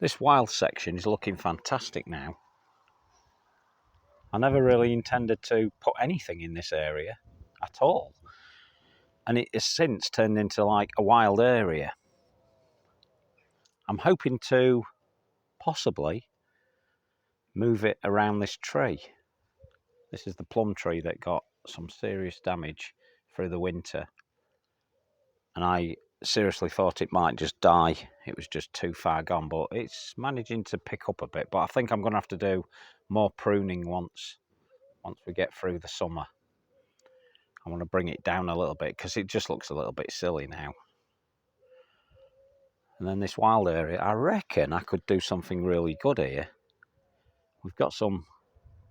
This wild section is looking fantastic now. I never really intended to put anything in this area at all. And it has since turned into like a wild area. I'm hoping to possibly move it around this tree. This is the plum tree that got some serious damage through the winter. And I seriously thought it might just die. It was just too far gone, but it's managing to pick up a bit. But I think I'm going to have to do more pruning once we get through the summer. I want to bring it down a little bit because it just looks a little bit silly now. And then this wild area, I reckon I could do something really good here. We've got some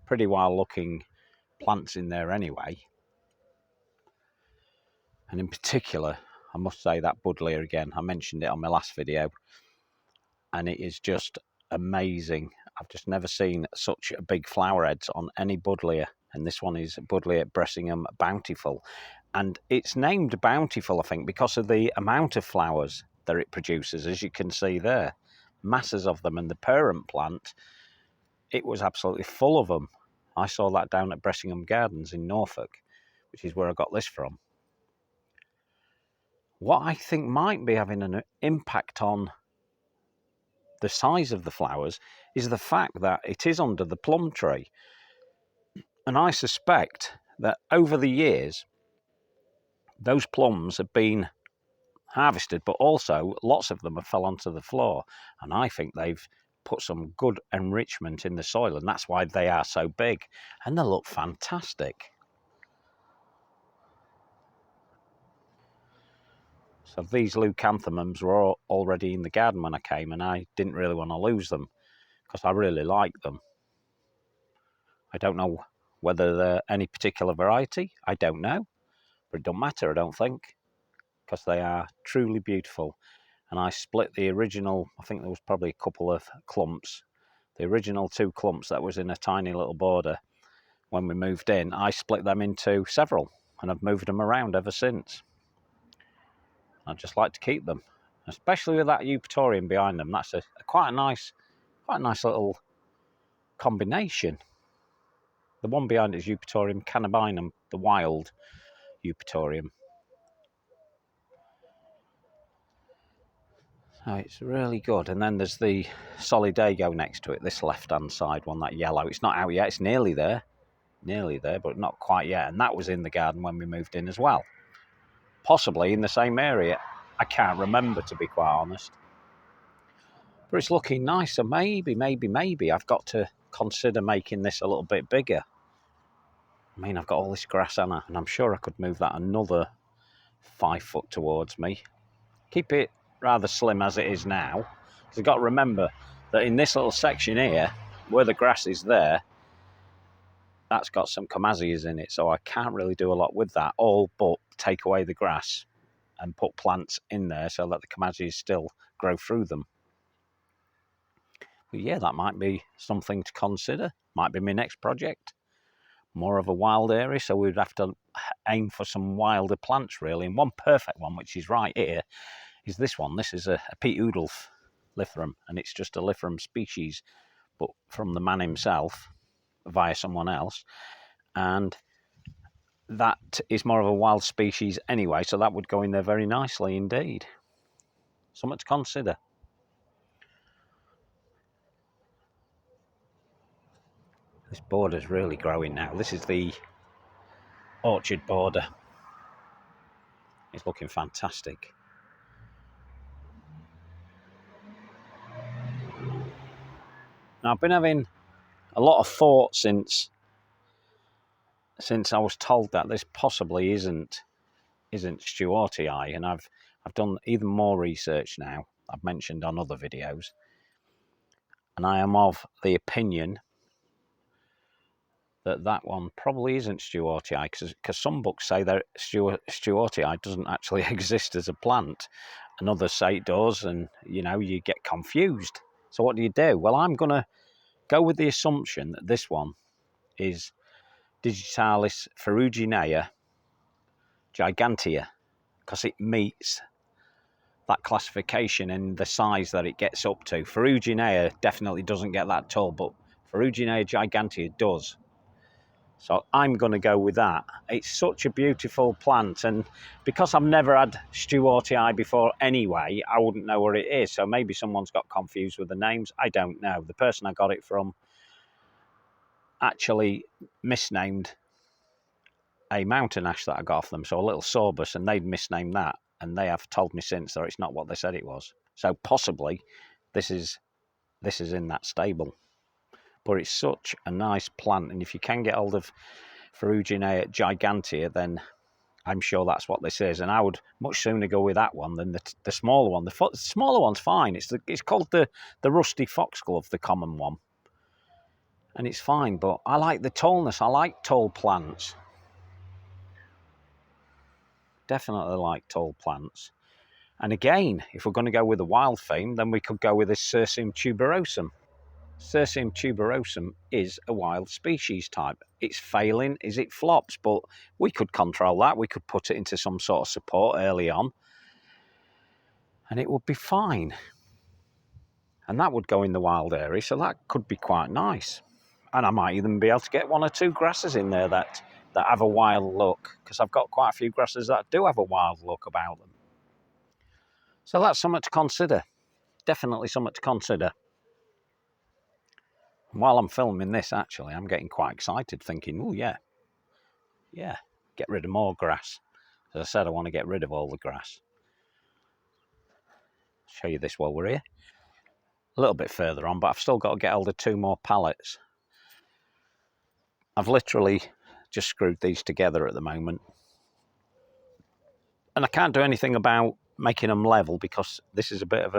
pretty wild looking plants in there anyway. And in particular, I must say that buddleia again. I mentioned it on my last video. And it is just amazing. I've just never seen such big flower heads on any buddleia. And this one is Buddleia Bressingham Bountiful. And it's named Bountiful, I think, because of the amount of flowers that it produces, as you can see there. Masses of them. And the parent plant, it was absolutely full of them. I saw that down at Bressingham Gardens in Norfolk, which is where I got this from. What I think might be having an impact on the size of the flowers is the fact that it is under the plum tree. And I suspect that over the years, those plums have been harvested, but also lots of them have fell onto the floor. And I think they've put some good enrichment in the soil, and that's why they are so big. And they look fantastic. So these leucanthemums were already in the garden when I came, and I didn't really want to lose them because I really like them. I don't know whether they're any particular variety. I don't know, but it don't matter, I don't think, because they are truly beautiful. And I split the original, I think there was probably a couple of clumps, the original 2 clumps that was in a tiny little border when we moved in. I split them into several, and I've moved them around ever since. I just like to keep them, especially with that eupatorium behind them. That's quite a nice little combination. The one behind it is Eupatorium cannabinum, the wild eupatorium. So it's really good. And then there's the solidago next to it, this left-hand side one, that yellow. It's not out yet, it's nearly there, but not quite yet. And that was in the garden when we moved in as well. Possibly in the same area. I can't remember, to be quite honest. But it's looking nice, so maybe I've got to consider making this a little bit bigger. I mean, I've got all this grass, and I'm sure I could move that another 5 foot towards me. Keep it rather slim as it is now. Because I've got to remember that in this little section here, where the grass is there, that's got some comasias in it, so I can't really do a lot with that, all but take away the grass and put plants in there so that the comasias still grow through them. But yeah, that might be something to consider. Might be my next project. More of a wild area, so we'd have to aim for some wilder plants, really. And one perfect one, which is right here, is this one. This is a Pete Oodulf Lithorum, and it's just a Lithorum species, but from the man himself via someone else. And that is more of a wild species anyway, so that would go in there very nicely indeed. Something to consider. This border's really growing now. This is the orchard border. It's looking fantastic. Now, I've been having a lot of thought since I was told that this possibly isn't Stewartii, and I've done even more research now. I've mentioned on other videos, and I am of the opinion that one probably isn't Stewartii, because some books say that Stewartii doesn't actually exist as a plant, and others say it does, and you get confused. So what do you do? Well, I'm going to go with the assumption that this one is Digitalis ferruginea gigantea, because it meets that classification and the size that it gets up to. Ferruginea definitely doesn't get that tall, but Ferruginea gigantea does. So I'm going to go with that. It's such a beautiful plant, and because I've never had Stewartii before anyway, I wouldn't know what it is. So maybe someone's got confused with the names. I don't know. The person I got it from actually misnamed a mountain ash that I got off them, so a little sorbus, and they'd misnamed that, and they have told me since that it's not what they said it was. So possibly this is in that stable. But it's such a nice plant, and if you can get hold of Ferruginea gigantea, then I'm sure that's what this is. And I would much sooner go with that one than the smaller one. The smaller one's fine. It's called the rusty foxglove, the common one, and it's fine. But I like the tallness. I like tall plants. Definitely like tall plants. And again, if we're going to go with the wild theme, then we could go with this Cirsium tuberosum. Cirsium tuberosum is a wild species type. It's failing as it flops, but we could control that. We could put it into some sort of support early on, and it would be fine. And that would go in the wild area, so that could be quite nice. And I might even be able to get 1 or 2 grasses in there that have a wild look, because I've got quite a few grasses that do have a wild look about them. So that's something to consider. Definitely something to consider. While I'm filming this, actually, I'm getting quite excited, thinking, oh, yeah, get rid of more grass. As I said, I want to get rid of all the grass. Show you this while we're here. A little bit further on, but I've still got to get hold of 2 more pallets. I've literally just screwed these together at the moment. And I can't do anything about making them level because this is a bit of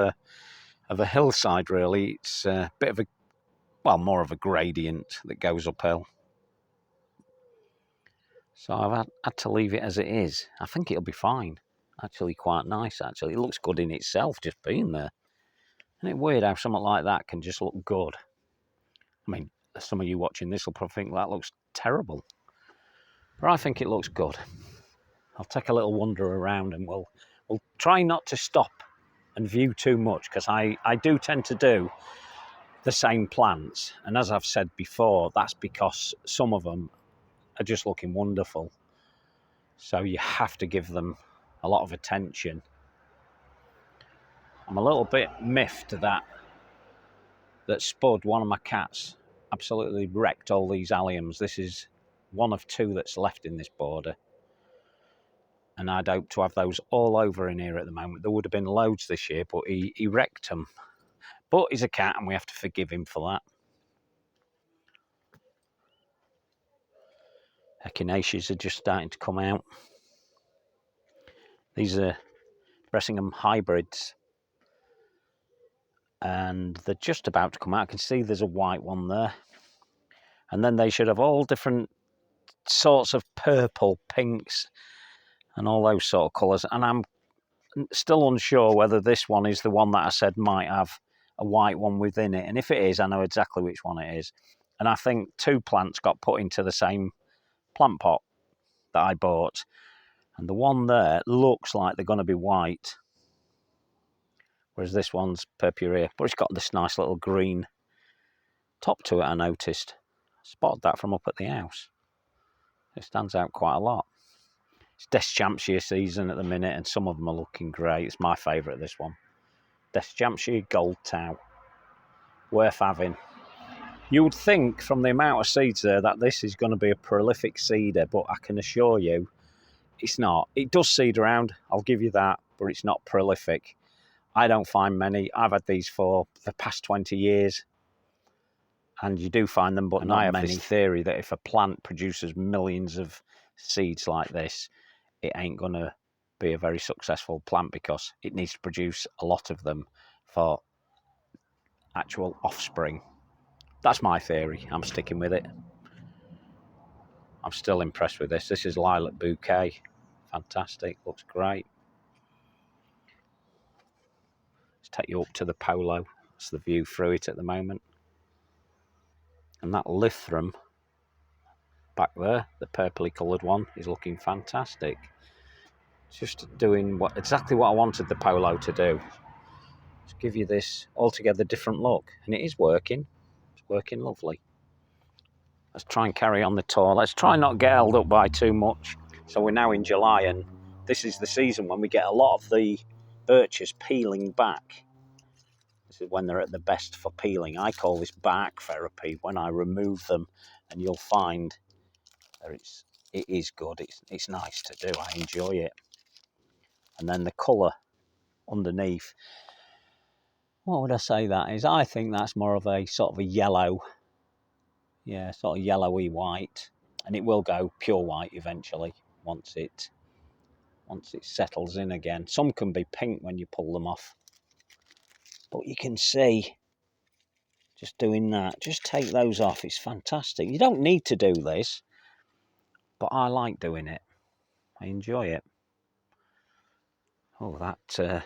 a hillside, really. It's a bit of a, well, more of a gradient that goes uphill. So I've had to leave it as it is. I think it'll be fine. Actually quite nice, actually. It looks good in itself, just being there. Isn't it weird how something like that can just look good? I mean, some of you watching this will probably think that looks terrible. But I think it looks good. I'll take a little wander around and we'll try not to stop and view too much, because I do tend to do the same plants. And as I've said before, that's because some of them are just looking wonderful. So you have to give them a lot of attention. I'm a little bit miffed that Spud, one of my cats, absolutely wrecked all these alliums. This is one of 2 that's left in this border. And I'd hope to have those all over in here at the moment. There would have been loads this year, but he wrecked them. But he's a cat and we have to forgive him for that. Echinaceas are just starting to come out. These are Bressingham hybrids. And they're just about to come out. I can see there's a white one there. And then they should have all different sorts of purple, pinks, and all those sort of colours. And I'm still unsure whether this one is the one that I said might have a white one within it. And if it is, I know exactly which one it is. And I think 2 plants got put into the same plant pot that I bought. And the one there looks like they're going to be white, whereas this one's purpurea. But it's got this nice little green top to it, I noticed. Spotted that from up at the house. It stands out quite a lot. It's Deschampsia season at the minute, and some of them are looking great. It's my favourite, this one. Deschampsia Gold Tau. Worth having. You would think from the amount of seeds there that this is going to be a prolific seeder, but I can assure you it's not. It does seed around, I'll give you that, but it's not prolific. I don't find many. I've had these for the past 20 years. And you do find them, but not I have many. This theory that if a plant produces millions of seeds like this, it ain't going to be a very successful plant because it needs to produce a lot of them for actual offspring. That's my theory. I'm sticking with it. I'm still impressed with this. This is Lilac Bouquet. Fantastic. Looks great. Let's take you up to the Polo. That's the view through it at the moment. And that Lythrum back there, the purpley coloured one, is looking fantastic. Just doing exactly what I wanted the polo to do. Just give you this altogether different look, and it is working. It's working lovely. Let's try and carry on the tour. Let's try not get held up by too much. So we're now in July, and this is the season when we get a lot of the birches peeling back. This is when they're at the best for peeling. I call this bark therapy, when I remove them, and you'll find that it is good. It's nice to do. I enjoy it. And then the colour underneath, what would I say that is? I think that's more of a sort of a yellow, yeah, sort of yellowy white, and it will go pure white eventually once it settles in again. Some can be pink when you pull them off, but you can see just doing that, just take those off, it's fantastic. You don't need to do this, but I like doing it. I enjoy it. Oh, that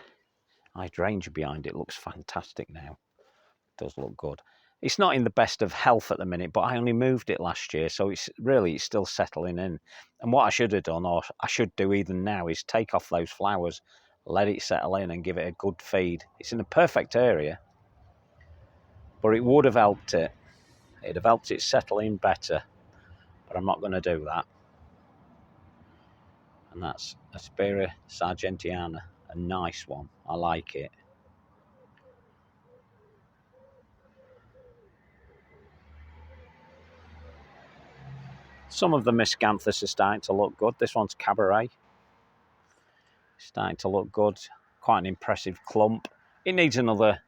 hydrangea behind it looks fantastic now. It does look good. It's not in the best of health at the minute, but I only moved it last year, so it's still settling in. And what I should have done, or I should do even now, is take off those flowers, let it settle in and give it a good feed. It's in a perfect area, but it would have helped it. It'd have helped it settle in better, but I'm not going to do that. And that's Aspera sargentiana, a nice one. I like it. Some of the miscanthus are starting to look good. This one's cabaret. Starting to look good. Quite an impressive clump. It needs another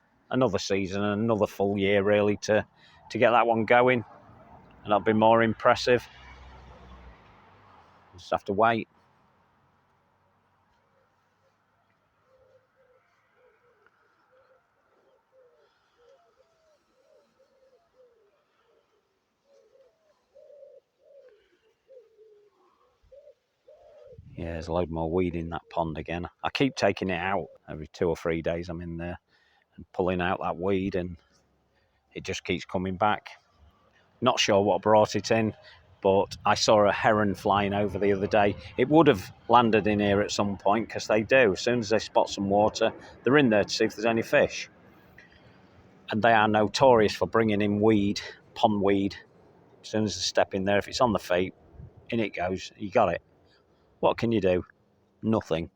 season and another full year really to get that one going, and that'll be more impressive. Just have to wait. Yeah, there's a load more weed in that pond again. I keep taking it out every 2 or 3 days. I'm in there and pulling out that weed, and it just keeps coming back. Not sure what brought it in, but I saw a heron flying over the other day. It would have landed in here at some point, because they do. As soon as they spot some water, they're in there to see if there's any fish. And they are notorious for bringing in weed, pond weed. As soon as they step in there, if it's on the feet, in it goes. You got it. What can you do? Nothing.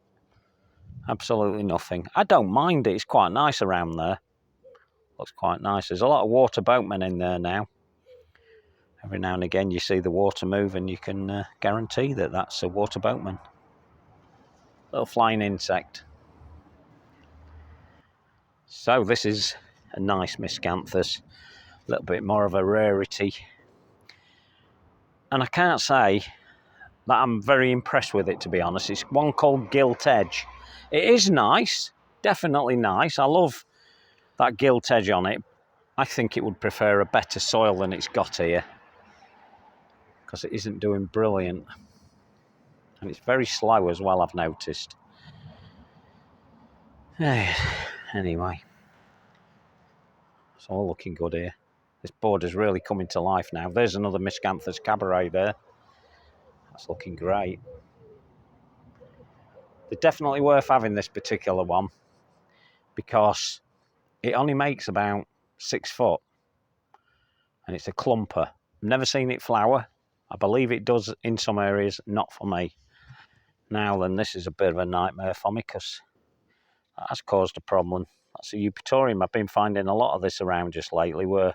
Absolutely nothing. I don't mind it. It's quite nice around there. Looks quite nice. There's a lot of water boatmen in there now. Every now and again you see the water move, and you can guarantee that that's a water boatman. Little flying insect. So this is a nice miscanthus. A little bit more of a rarity. And I can't say that I'm very impressed with it, to be honest. It's one called Gilt Edge. It is nice. Definitely nice. I love that gilt edge on it. I think it would prefer a better soil than it's got here, because it isn't doing brilliant. And it's very slow as well, I've noticed. Anyway, it's all looking good here. This border's really coming to life now. There's another miscanthus cabaret there. That's looking great. They're definitely worth having, this particular one, because it only makes about 6 foot, and it's a clumper. I've never seen it flower. I believe it does in some areas, not for me. Now then, this is a bit of a nightmare for me, because that has caused a problem. That's a eupatorium. I've been finding a lot of this around just lately, where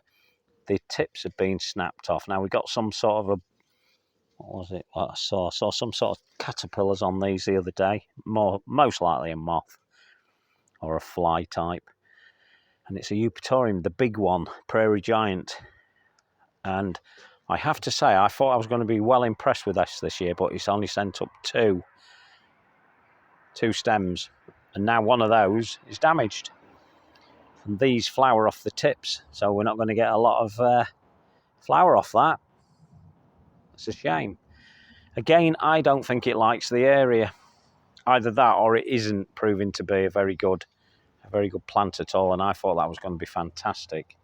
the tips have been snapped off. Now, we got some sort of a, what was it? What I saw some sort of caterpillars on these the other day. Most likely a moth or a fly type. And it's a eupatorium, the big one, prairie giant. And I have to say, I thought I was going to be well impressed with this year, but it's only sent up two stems, and now one of those is damaged. And these flower off the tips, so we're not going to get a lot of flower off that. It's a shame. Again, I don't think it likes the area. Either that, or it isn't proving to be a very good plant at all, and I thought that was going to be fantastic.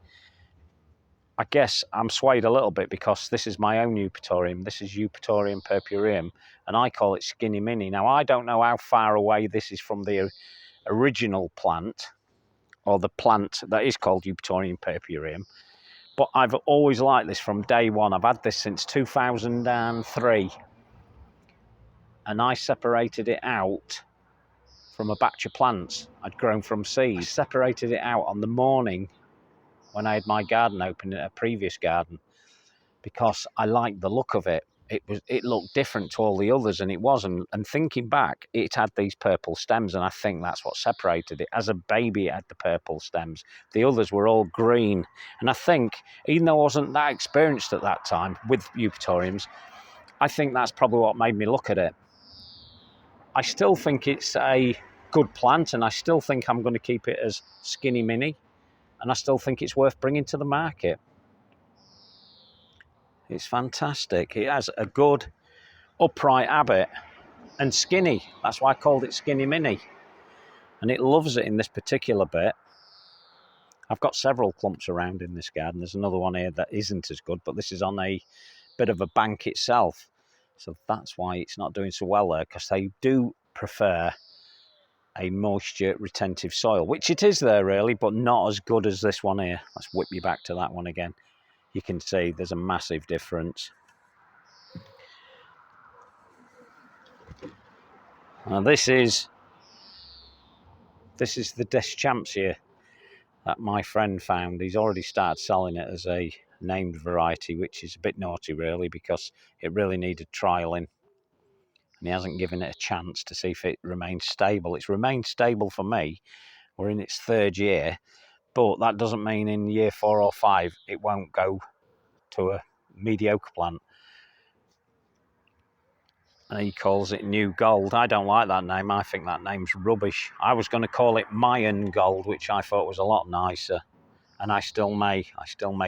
I guess I'm swayed a little bit because this is my own Eupatorium. This is Eupatorium purpureum, and I call it Skinny Mini. Now, I don't know how far away this is from the original plant, or the plant that is called Eupatorium purpureum, but I've always liked this from day one. I've had this since 2003, and I separated it out from a batch of plants I'd grown from seed. I separated it out on the morning when I had my garden open in a previous garden because I liked the look of it. It looked different to all the others, and it wasn't. And thinking back, it had these purple stems, and I think that's what separated it. As a baby, it had the purple stems. The others were all green. And I think, even though I wasn't that experienced at that time with Eupatoriums, I think that's probably what made me look at it. I still think it's a good plant, and I still think I'm going to keep it as Skinny Mini, and I still think it's worth bringing to the market. It's fantastic. It has a good upright habit and skinny. That's why I called it Skinny Mini. And it loves it in this particular bit. I've got several clumps around in this garden. There's another one here that isn't as good, but this is on a bit of a bank itself. So that's why it's not doing so well there, because they do prefer a moisture retentive soil, which it is there really, but not as good as this one here. Let's whip you back to that one again. You can see there's a massive difference. Now this is the Deschampsia that my friend found. He's already started selling it as a named variety, which is a bit naughty really, because it really needed trialling, and he hasn't given it a chance to see if it remains stable. It's remained stable for me. We're in its third year, but that doesn't mean in year 4 or 5 it won't go to a mediocre plant. And he calls it New Gold. I don't like that name. I think that name's rubbish. I was going to call it Mayan Gold, which I thought was a lot nicer, and I still may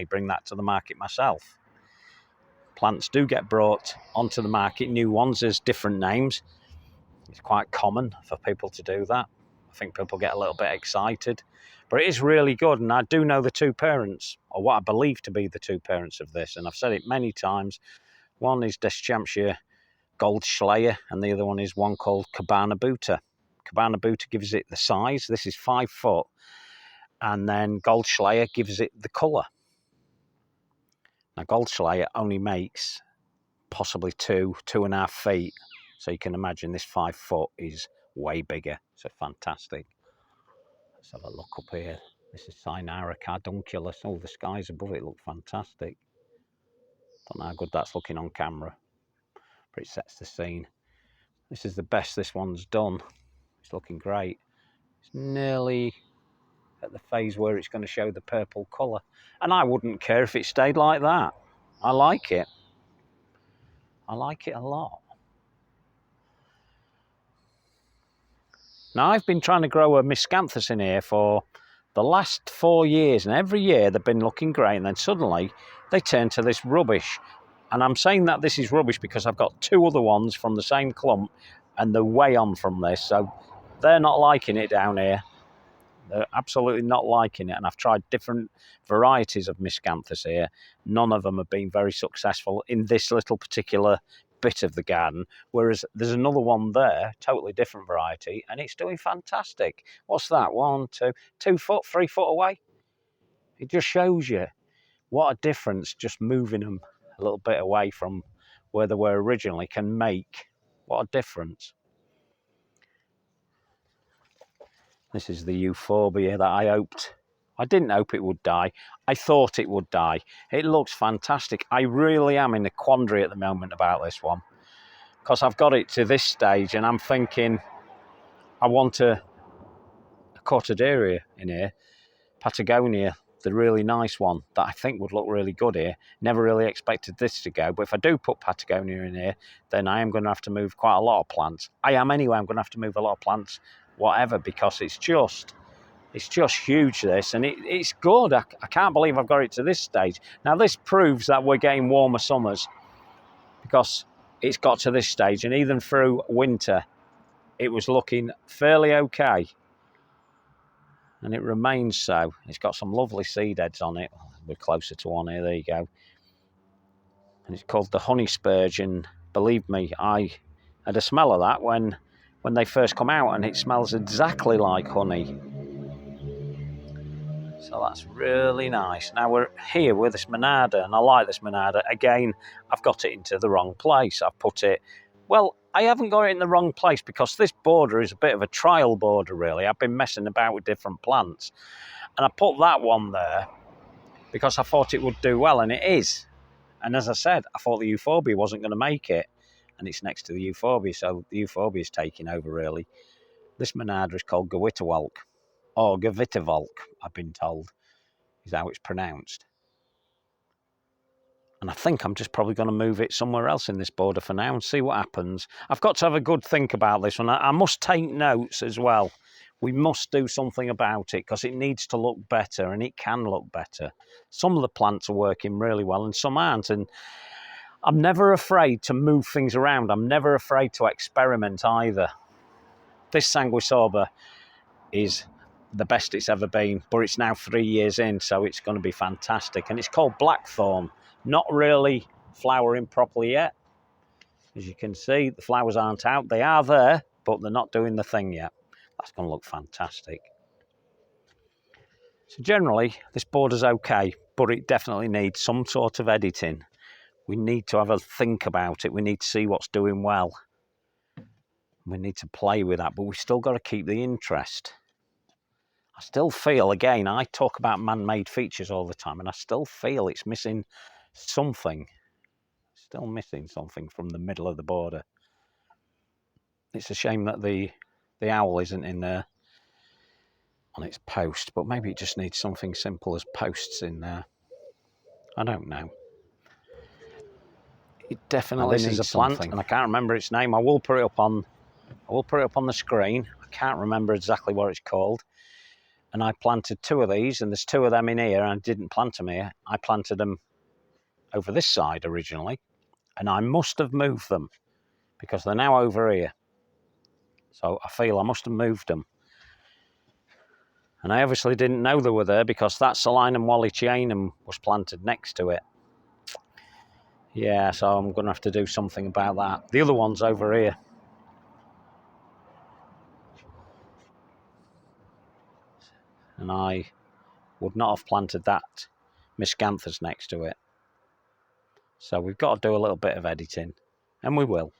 bring that to the market myself. Plants do get brought onto the market, new ones. There's different names. It's quite common for people to do that. I think people get a little bit excited, but it is really good. And I do know the two parents, or what I believe to be the two parents of this, and I've said it many times. One is Deschampsia Goldschleier, and the other one is one called Cabana Buta. Cabana Buta gives it the size. This is 5 foot, and then Goldschleier gives it the colour. Now Goldschleier only makes possibly 2.5 feet, so you can imagine this 5 foot is way bigger. So fantastic. Let's have a look up here. This is Cynara cardunculus. Oh, the skies above it look fantastic. Don't know how good that's looking on camera, but it sets the scene. This is the best this one's done. It's looking great. It's nearly at the phase where it's going to show the purple colour, and I wouldn't care if it stayed like that. I like it. I like it a lot. Now, I've been trying to grow a miscanthus in here for the last 4 years, and every year they've been looking great, and then suddenly they turn to this rubbish. And I'm saying that this is rubbish because I've got 2 other ones from the same clump, and they're way on from this, so they're not liking it down here. They're absolutely not liking it, and I've tried different varieties of miscanthus here. None of them have been very successful in this little particular bit of the garden, whereas there's another one there, totally different variety, and it's doing fantastic. What's that? 1, 2, 2 foot, 3 foot away? It just shows you what a difference just moving them a little bit away from where they were originally can make. What a difference. This is the euphorbia that I didn't hope it would die. I thought it would die. It looks fantastic. I really am in a quandary at the moment about this one, because I've got it to this stage and I'm thinking I want a cortaderia in here, Patagonia, the really nice one that I think would look really good here. Never really expected this to go, but if I do put Patagonia in here, then I am going to have to move quite a lot of plants. I am anyway. I'm going to have to move a lot of plants, whatever, because it's just huge, this, and it's good. I can't believe I've got it to this stage. Now this proves that we're getting warmer summers, because it's got to this stage, and even through winter it was looking fairly okay, and it remains so. It's got some lovely seed heads on it. We're closer to one here. There you go. And it's called the honey spurge. And believe me, I had a smell of that when they first come out, and it smells exactly like honey. So that's really nice. Now we're here with this monada, and I like this monada. Again, I've got it into the wrong place. I've put it, well, I haven't got it in the wrong place because this border is a bit of a trial border, really. I've been messing about with different plants. And I put that one there because I thought it would do well, and it is. And as I said, I thought the euphorbia wasn't going to make it. And it's next to the euphorbia, so the euphorbia is taking over, really. This monada is called Gewitterwolk, or Gewitterwolk, I've been told, is how it's pronounced. And I think I'm just probably going to move it somewhere else in this border for now and see what happens. I've got to have a good think about this one. I must take notes as well. We must do something about it because it needs to look better, and it can look better. Some of the plants are working really well and some aren't. And I'm never afraid to move things around. I'm never afraid to experiment either. This Sanguisoba is the best it's ever been, but it's now 3 years in, so it's going to be fantastic. And it's called Blackthorn. Not really flowering properly yet. As you can see, the flowers aren't out. They are there, but they're not doing the thing yet. That's going to look fantastic. So generally, this border's okay, but it definitely needs some sort of editing. We need to have a think about it. We need to see what's doing well. We need to play with that, but we've still got to keep the interest. I still feel, again, I talk about man-made features all the time, and I still feel it's missing something. Still missing something from the middle of the border. It's a shame that the owl isn't in there on its post, but maybe it just needs something simple as posts in there. I don't know. It definitely needs a plant, and I can't remember its name. I will put it up on the screen. I can't remember exactly what it's called. And I planted 2 of these, and there's 2 of them in here, and I didn't plant them here. I planted them over this side originally, and I must have moved them because they're now over here. So I feel I must have moved them. And I obviously didn't know they were there because that Solinum wallichianum was planted next to it. Yeah, so I'm going to have to do something about that. The other one's over here. And I would not have planted that miscanthus next to it. So we've got to do a little bit of editing, and we will.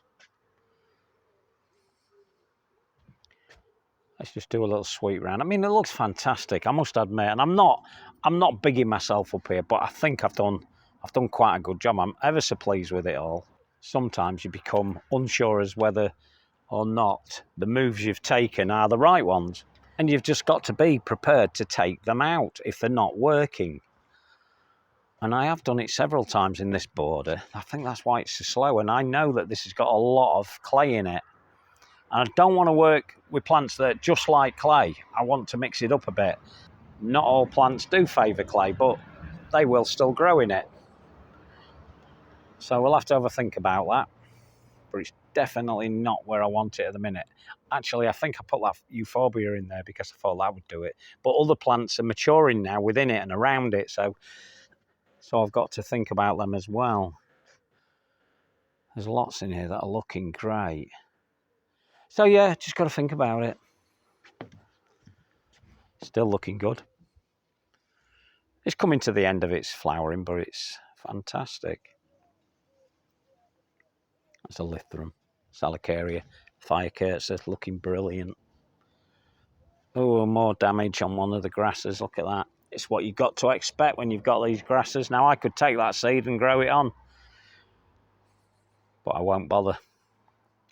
Let's just do a little sweep round. I mean, it looks fantastic, I must admit, and I'm not bigging myself up here, but I think I've done quite a good job. I'm ever so pleased with it all. Sometimes you become unsure as whether or not the moves you've taken are the right ones, and you've just got to be prepared to take them out if they're not working. And I have done it several times in this border. I think that's why it's so slow, and I know that this has got a lot of clay in it. And I don't want to work with plants that are just like clay. I want to mix it up a bit. Not all plants do favour clay, but they will still grow in it. So we'll have to have a think about that. But it's definitely not where I want it at the minute. Actually, I think I put that euphorbia in there because I thought that would do it. But other plants are maturing now within it and around it, so I've got to think about them as well. There's lots in here that are looking great. So yeah, just got to think about it. Still looking good. It's coming to the end of its flowering, but it's fantastic. That's a Lythrum, Salicaria, Firecursa, looking brilliant. Oh, more damage on one of the grasses, look at that. It's what you've got to expect when you've got these grasses. Now, I could take that seed and grow it on, but I won't bother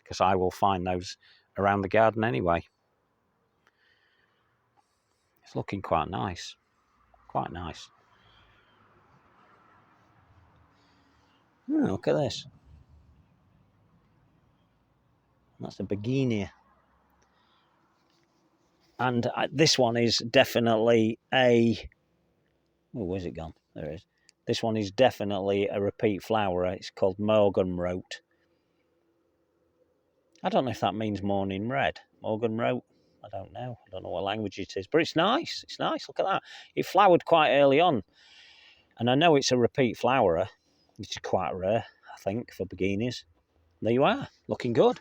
because I will find those around the garden anyway. It's looking quite nice, quite nice. Look at this. That's a begonia. And this one is definitely a... Oh, where's it gone? There it is. This one is definitely a repeat flowerer. It's called Morgenrot. I don't know if that means morning red. Morgenrot? I don't know. I don't know what language it is. But it's nice. It's nice. Look at that. It flowered quite early on. And I know it's a repeat flowerer, which is quite rare, I think, for beginners. There you are, looking good.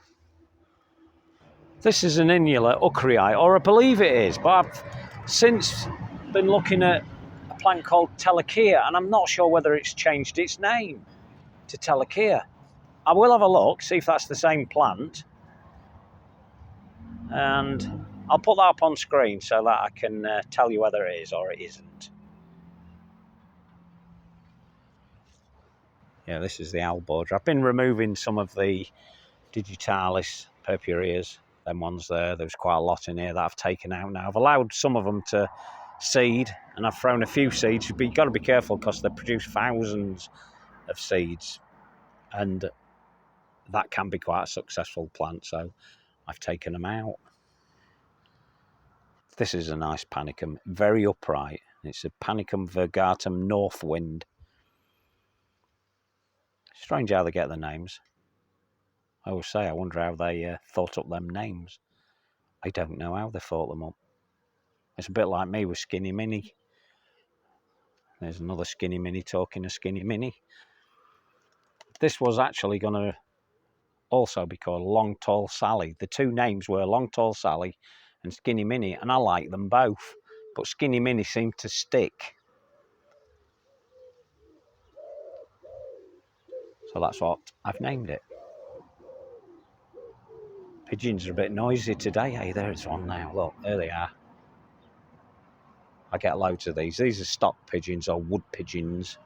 This is an Innula Uckrii, or I believe it is, but I've since been looking at a plant called Telekea, and I'm not sure whether it's changed its name to Telekea. I will have a look, see if that's the same plant, and I'll put that up on screen so that I can tell you whether it is or it isn't. Yeah, this is the owl border. I've been removing some of the digitalis purpureas, them ones there. There's quite a lot in here that I've taken out now. I've allowed some of them to seed, and I've thrown a few seeds, but you've got to be careful because they produce thousands of seeds, and that can be quite a successful plant, so I've taken them out. This is a nice panicum, very upright. It's a Panicum virgatum Northwind. Strange how they get the names. I always say, I wonder how they thought up them names. I don't know how they thought them up. It's a bit like me with Skinny Mini. There's another Skinny Mini talking a Skinny Mini. This was actually going to also be called Long Tall Sally. The two names were Long Tall Sally and Skinny Mini, and I like them both. But Skinny Mini seemed to stick. So that's what I've named it. Pigeons are a bit noisy today. Hey, there's one now. Look, there they are. I get loads of these. These are stock pigeons or wood pigeons.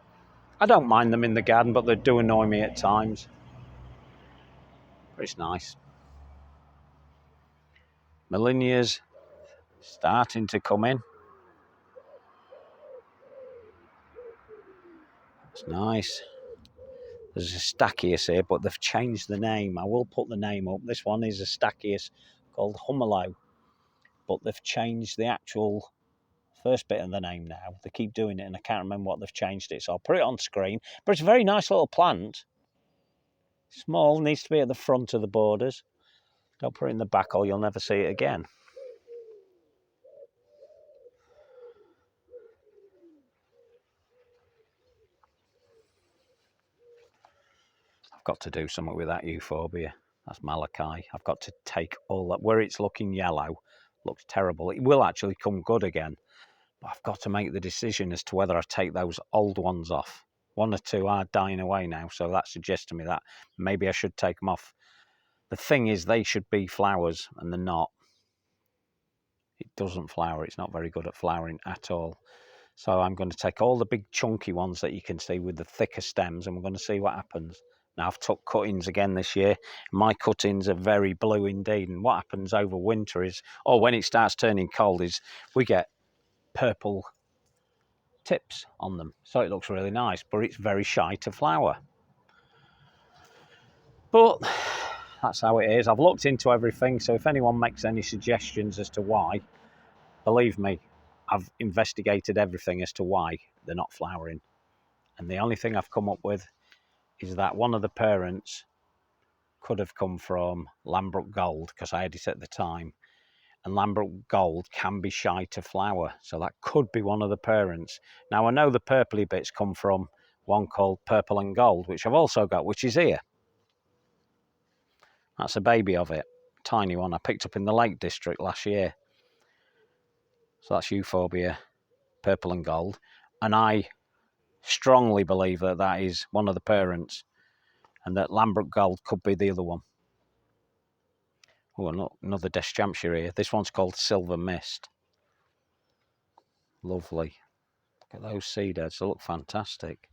I don't mind them in the garden, but they do annoy me at times. But it's nice. Millennia's starting to come in. It's nice. There's a Stachyus here, but they've changed the name. I will put the name up. This one is a Stachyus called Humelo, but they've changed the actual first bit of the name now. They keep doing it, and I can't remember what they've changed it, so I'll put it on screen. But it's a very nice little plant. Small, needs to be at the front of the borders. Don't put it in the back or you'll never see it again. I've got to do something with that euphorbia. That's Malachi. I've got to take all that. Where it's looking yellow, looks terrible. It will actually come good again. But I've got to make the decision as to whether I take those old ones off. One or two are dying away now, so that suggests to me that maybe I should take them off. The thing is, they should be flowers, and they're not. It doesn't flower. It's not very good at flowering at all. So I'm going to take all the big chunky ones that you can see with the thicker stems, and we're going to see what happens. Now, I've took cuttings again this year. My cuttings are very blue indeed, and what happens over winter is, or when it starts turning cold, is we get purple tips on them. So it looks really nice, but it's very shy to flower. But that's how it is. I've looked into everything, so if anyone makes any suggestions as to why, believe me, I've investigated everything as to why they're not flowering. And the only thing I've come up with is that one of the parents could have come from Lambrook Gold, because I had it at the time. And Lambrook Gold can be shy to flower, so that could be one of the parents. Now, I know the purpley bits come from one called Purple and Gold, which I've also got, which is here. That's a baby of it, tiny one I picked up in the Lake District last year. So that's Euphorbia, Purple and Gold. And I strongly believe that that is one of the parents, and that Lambrook Gold could be the other one. Oh, another Deschampsia here. This one's called Silver Mist. Lovely. Look at those seed heads. They look fantastic.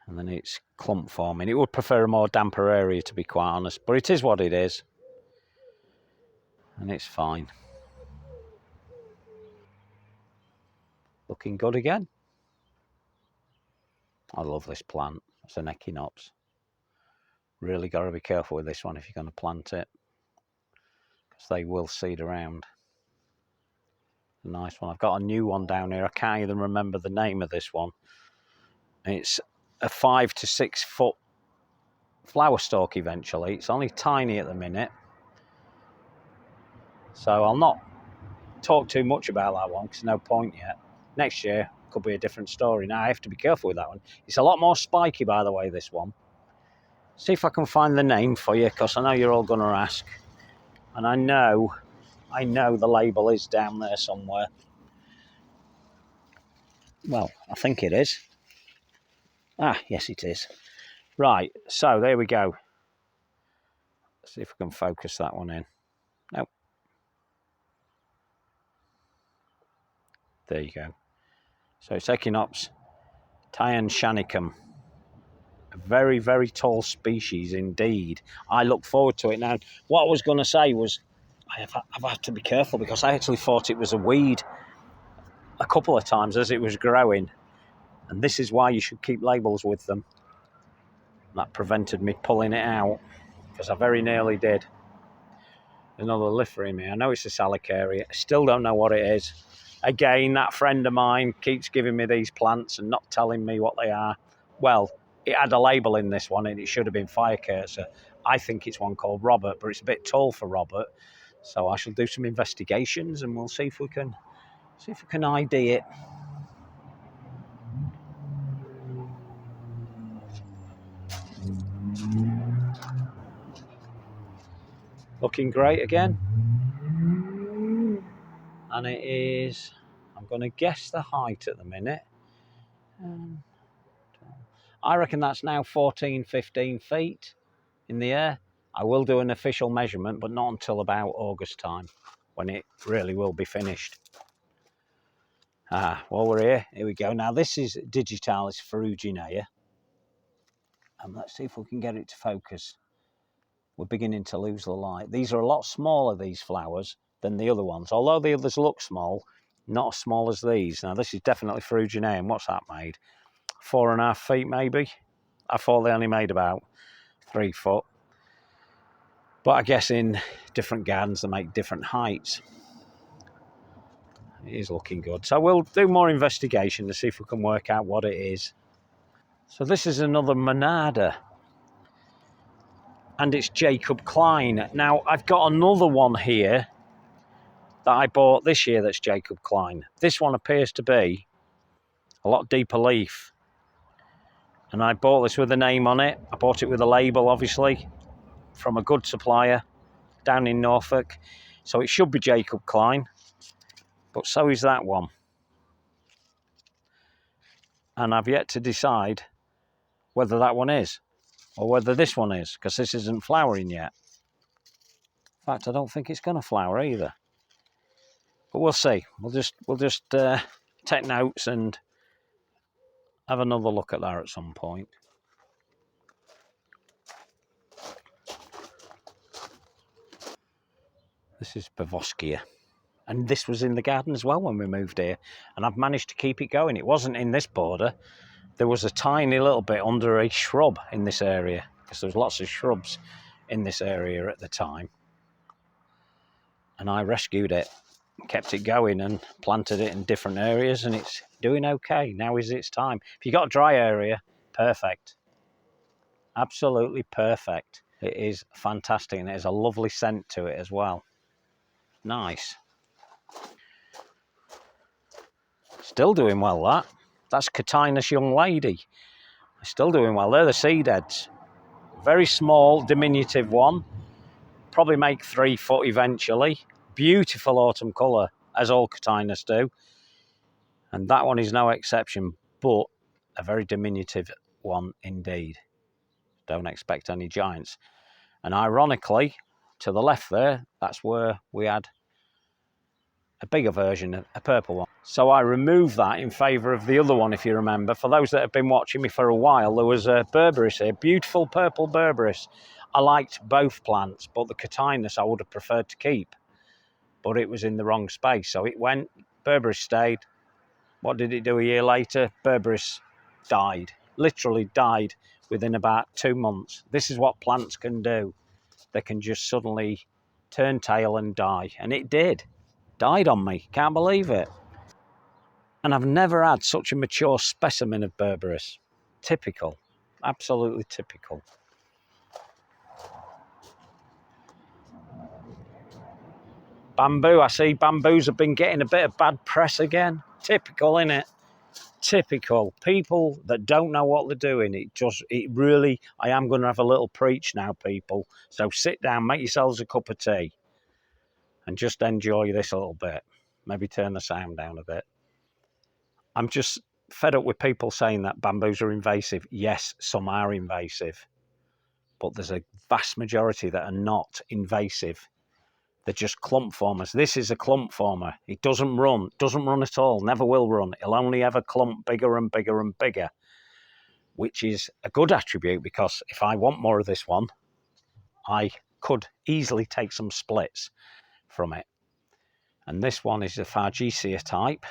And then it's clump forming. It would prefer a more damper area, to be quite honest, but it is what it is. And it's fine. Looking good again. I love this plant. It's an Echinops. Really got to be careful with this one if you're going to plant it, because they will seed around. A nice one. I've got a new one down here. I can't even remember the name of this one. It's a 5 to 6 foot flower stalk eventually. It's only tiny at the minute, so I'll not talk too much about that one because there's no point yet. Next year could be a different story. Now, I have to be careful with that one. It's a lot more spiky, by the way, this one. See if I can find the name for you, because I know you're all going to ask. And I know the label is down there somewhere. Well, I think it is. Ah, yes, it is. Right, so there we go. Let's see if we can focus that one in. Nope. There you go. So it's Echinops tyanshanicum. A very, very tall species indeed. I look forward to it. Now, what I was going to say was I've had to be careful, because I actually thought it was a weed a couple of times as it was growing. And this is why you should keep labels with them. That prevented me pulling it out, because I very nearly did. Another Lithrium. I know it's a Salicaria. I still don't know what it is. Again, that friend of mine keeps giving me these plants and not telling me what they are. Well, it had a label in this one and it should have been Fire Cursor. I think it's one called Robert, but it's a bit tall for Robert. So I shall do some investigations and we'll see if we can ID it. Looking great again. And it is, I'm going to guess the height at the minute. I reckon that's now 14, 15 feet in the air. I will do an official measurement, but not until about August time, when it really will be finished. While we're here we go. Now this is Digitalis ferruginea. And let's see if we can get it to focus. We're beginning to lose the light. These are a lot smaller, these flowers, than the other ones. Although the others look small, not as small as these. Now this is definitely ferruginea. And what's that made? 4.5 feet maybe? I thought they only made about 3 foot. But I guess in different gardens they make different heights. It is looking good. So we'll do more investigation to see if we can work out what it is. So this is another Monada. And it's Jacob Klein. Now I've got another one here that I bought this year that's Jacob Klein. This one appears to be a lot deeper leaf. And I bought this with a name on it. I bought it with a label, obviously, from a good supplier down in Norfolk. So it should be Jacob Klein, but so is that one. And I've yet to decide whether that one is, or whether this one is, because this isn't flowering yet. In fact, I don't think it's going to flower either. But we'll see. We'll just take notes and have another look at that at some point. This is Bavoschia. And this was in the garden as well when we moved here. And I've managed to keep it going. It wasn't in this border. There was a tiny little bit under a shrub in this area, because there was lots of shrubs in this area at the time. And I rescued it, kept it going and planted it in different areas, and it's doing okay. Now is its time. If you've got a dry area, perfect. Absolutely perfect. It is fantastic, and it has a lovely scent to it as well. Nice. Still doing well, that. That's Catinus Young Lady. Still doing well. They're the seed heads. Very small, diminutive one. Probably make 3 foot eventually. Beautiful autumn colour, as all Catinus do. And that one is no exception, but a very diminutive one indeed. Don't expect any giants. And ironically, to the left there, that's where we had a bigger version, a purple one. So I removed that in favour of the other one, if you remember. For those that have been watching me for a while, there was a Berberis here, beautiful purple Berberis. I liked both plants, but the Catinus I would have preferred to keep. But it was in the wrong space, so it went. Berberis stayed. What did it do a year later? Berberis died, literally died within about 2 months. This is what plants can do. They can just suddenly turn tail and die, and it did. Died on me, can't believe it. And I've never had such a mature specimen of Berberis. Typical, absolutely typical. Bamboo, I see bamboos have been getting a bit of bad press again. Typical, innit? Typical people that don't know what they're doing. I am going to have a little preach now, people. So sit down, make yourselves a cup of tea and just enjoy this a little bit. Maybe turn the sound down a bit. I'm just fed up with people saying that bamboos are invasive. Yes, some are invasive, but there's a vast majority that are not invasive. They're just clump formers. This is a clump former. It doesn't run at all, never will run. It'll only ever clump bigger and bigger and bigger, which is a good attribute because if I want more of this one, I could easily take some splits from it. And this one is a Fargesia type,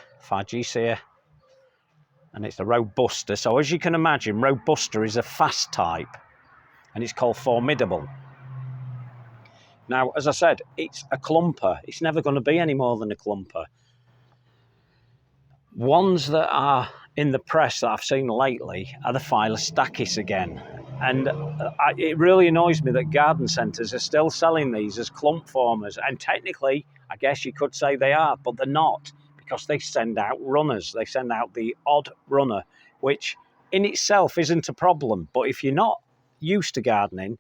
and it's a Robusta. So as you can imagine, Robusta is a fast type, and it's called formidable. Now, as I said, it's a clumper. It's never going to be any more than a clumper. Ones that are in the press that I've seen lately are the Phyllostachys again. And it really annoys me that garden centres are still selling these as clump formers. And technically, I guess you could say they are, but they're not, because they send out runners. They send out the odd runner, which in itself isn't a problem. But if you're not used to gardening,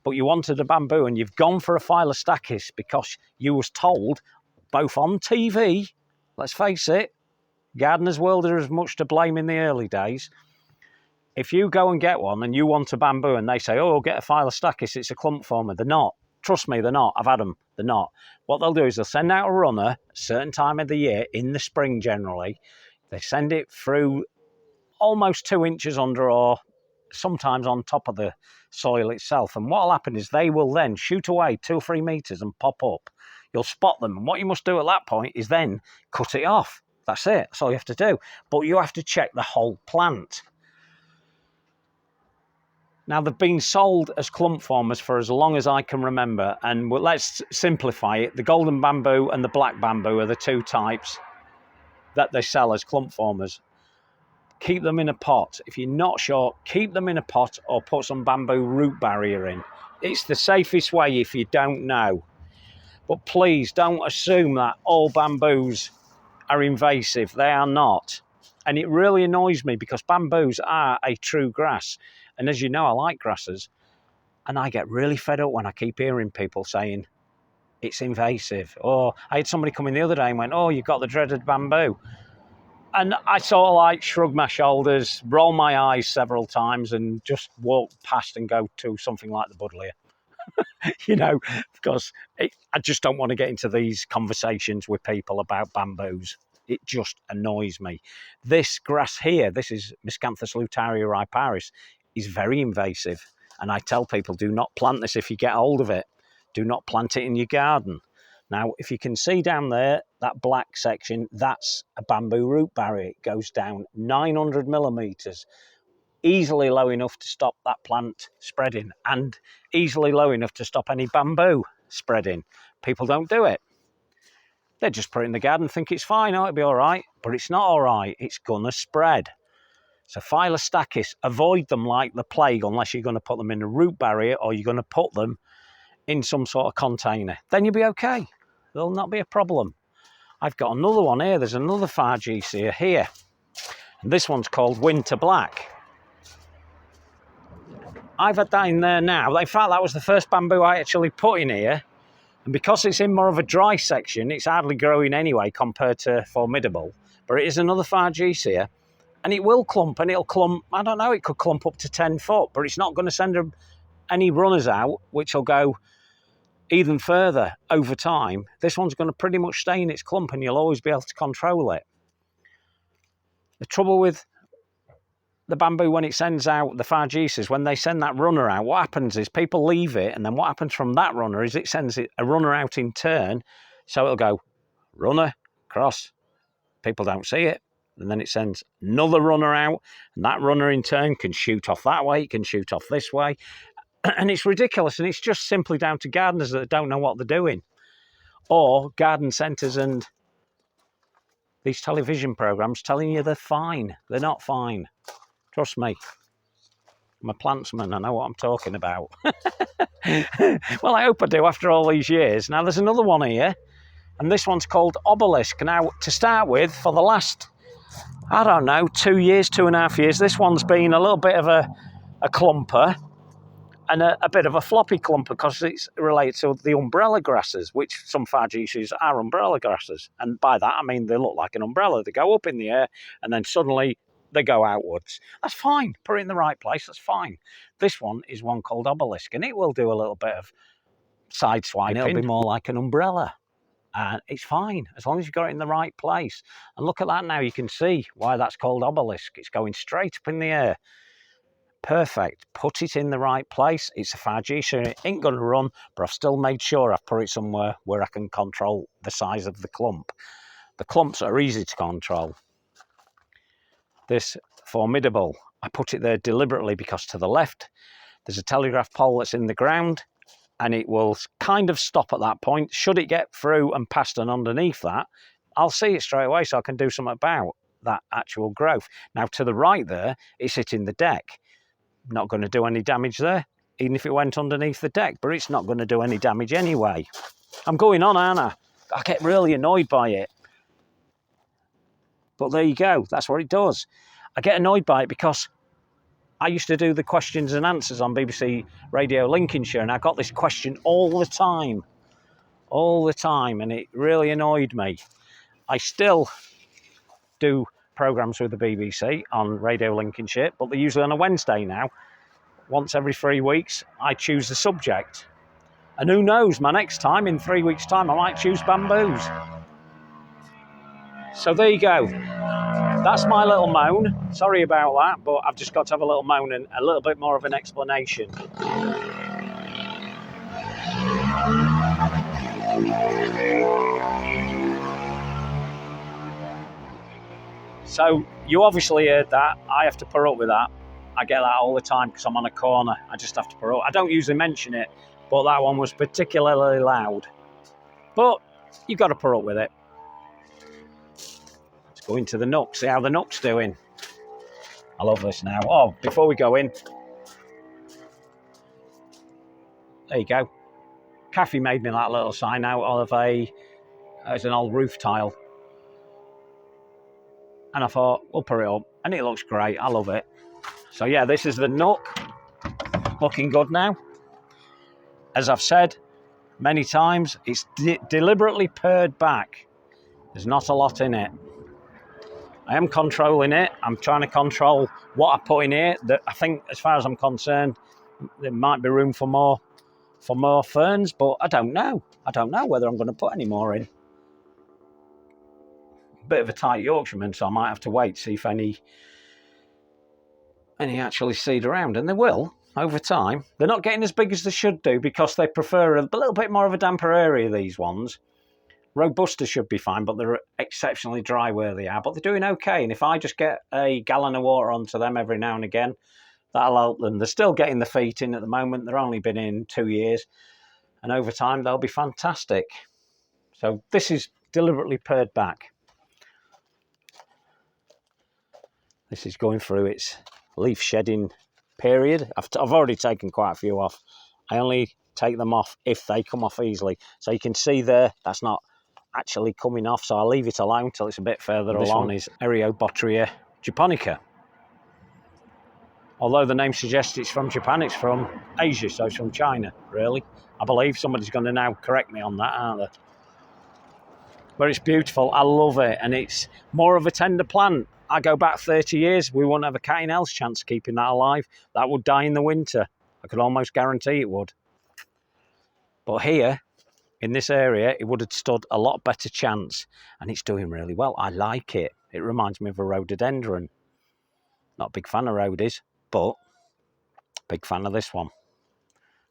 but you wanted a bamboo and you've gone for a Phyllostachys because you was told, both on TV, let's face it, Gardener's World are as much to blame in the early days. If you go and get one and you want a bamboo and they say, oh, get a Phyllostachys, it's a clump former, they're not. Trust me, they're not. I've had them. They're not. What they'll do is they'll send out a runner a certain time of the year, in the spring generally. They send it through almost 2 inches under or sometimes on top of the soil itself. And what will happen is they will then shoot away 2 or 3 metres and pop up. You'll spot them. And what you must do at that point is then cut it off. That's it. That's all you have to do. But you have to check the whole plant. Now, they've been sold as clump formers for as long as I can remember. And let's simplify it. The golden bamboo and the black bamboo are the 2 types that they sell as clump formers. Keep them in a pot. If you're not sure, keep them in a pot or put some bamboo root barrier in. It's the safest way if you don't know. But please don't assume that all bamboos are invasive. They are not. And it really annoys me because bamboos are a true grass. And as you know, I like grasses. And I get really fed up when I keep hearing people saying it's invasive. Or I had somebody come in the other day and went, oh, you've got the dreaded bamboo. And I sort of like shrug my shoulders, roll my eyes several times and just walk past and go to something like the buddleia. You know, because I just don't want to get into these conversations with people about bamboos. It just annoys me. This grass here, this is Miscanthus lutaria riparis, is very invasive. And I tell people, do not plant this if you get hold of it. Do not plant it in your garden. Now, if you can see down there, that black section, that's a bamboo root barrier. It goes down 900 millimetres, easily low enough to stop that plant spreading and easily low enough to stop any bamboo spreading. People don't do it. They just put it in the garden and think it's fine, oh, it'll be all right. But it's not all right. It's going to spread. So Phyllostachys, avoid them like the plague unless you're going to put them in a root barrier or you're going to put them in some sort of container. Then you'll be okay. There'll not be a problem. I've got another one here. There's another Fargesia here. And this one's called Winter Black. I've had that in there now. In fact, that was the first bamboo I actually put in here. And because it's in more of a dry section, it's hardly growing anyway compared to formidable. But it is another Fargesia. And it will clump, and it'll clump, I don't know, it could clump up to 10 foot. But it's not going to send any runners out, which will go even further over time. This one's going to pretty much stay in its clump and you'll always be able to control it. The trouble with the bamboo when it sends out the Fargesias, when they send that runner out, what happens is people leave it, and then what happens from that runner is it sends a runner out in turn. So it'll go runner, cross, people don't see it, and then it sends another runner out, and that runner in turn can shoot off that way, it can shoot off this way. And it's ridiculous, and it's just simply down to gardeners that don't know what they're doing. Or garden centres and these television programmes telling you they're fine. They're not fine. Trust me. I'm a plantsman, I know what I'm talking about. Well, I hope I do after all these years. Now, there's another one here, and this one's called Obelisk. Now, to start with, for the last I don't know, 2 years, 2.5 years. This one's been a little bit of a clumper and a bit of a floppy clumper because it's related to the umbrella grasses, which some Fargeses are umbrella grasses. And by that, I mean they look like an umbrella. They go up in the air and then suddenly they go outwards. That's fine. Put it in the right place, that's fine. This one is one called obelisk, and it will do a little bit of side swiping. It'll be more like an umbrella. And it's fine, as long as you've got it in the right place. And look at that now, you can see why that's called obelisk. It's going straight up in the air. Perfect. Put it in the right place. It's a Fargese. It ain't going to run, but I've still made sure I've put it somewhere where I can control the size of the clump. The clumps are easy to control. This formidable, I put it there deliberately because to the left, there's a telegraph pole that's in the ground, and it will kind of stop at that point. Should it get through and past and underneath that, I'll see it straight away so I can do something about that actual growth. Now, to the right there, it's hitting the deck. Not going to do any damage there, even if it went underneath the deck, but it's not going to do any damage anyway. I'm going on, aren't I? I get really annoyed by it. But there you go, that's what it does. I get annoyed by it because I used to do the questions and answers on BBC Radio Lincolnshire, and I got this question all the time, and it really annoyed me. I still do programmes with the BBC on Radio Lincolnshire, but they're usually on a Wednesday now. Once every 3 weeks, I choose the subject. And who knows, my next time, in 3 weeks' time, I might choose bamboos. So there you go. That's my little moan. Sorry about that, but I've just got to have a little moan and a little bit more of an explanation. So you obviously heard that. I have to put up with that. I get that all the time because I'm on a corner. I just have to put up. I don't usually mention it, but that one was particularly loud. But you've got to put up with it. Let's go into the Nook, see how the Nook's doing. I love this now. Oh, before we go in, there you go. Kathy made me that little sign out of it's an old roof tile. And I thought, we'll put it up. And it looks great. I love it. So yeah, this is the Nook. Looking good now. As I've said many times, it's deliberately pared back. There's not a lot in it. I am controlling it. I'm trying to control what I put in here. That I think, as far as I'm concerned, there might be room for more ferns, but I don't know. I don't know whether I'm going to put any more in. Bit of a tight Yorkshireman, so I might have to wait, see if any actually seed around, and they will over time. They're not getting as big as they should do because they prefer a little bit more of a damper area, these ones. Robusta should be fine, but they're exceptionally dry where they are, but they're doing okay. And if I just get a gallon of water onto them every now and again, that'll help them. They're still getting the feet in at the moment. They've only been in 2 years, and over time they'll be fantastic. So this is deliberately pared back. This is going through its leaf shedding period. I've already taken quite a few off. I only take them off if they come off easily. So you can see there, that's not actually coming off, so I'll leave it alone till it's a bit further along. This one is Eriobotria japonica. Although the name suggests it's from Japan, it's from Asia, so it's from China, really. I believe somebody's going to now correct me on that, aren't they? But it's beautiful. I love it, and it's more of a tender plant. I go back 30 years, we wouldn't have a cat in hell's chance of keeping that alive. That would die in the winter. I could almost guarantee it would. But here, in this area, it would have stood a lot better chance, and it's doing really well. I like it. It reminds me of a rhododendron. Not a big fan of rhodies, but big fan of this one.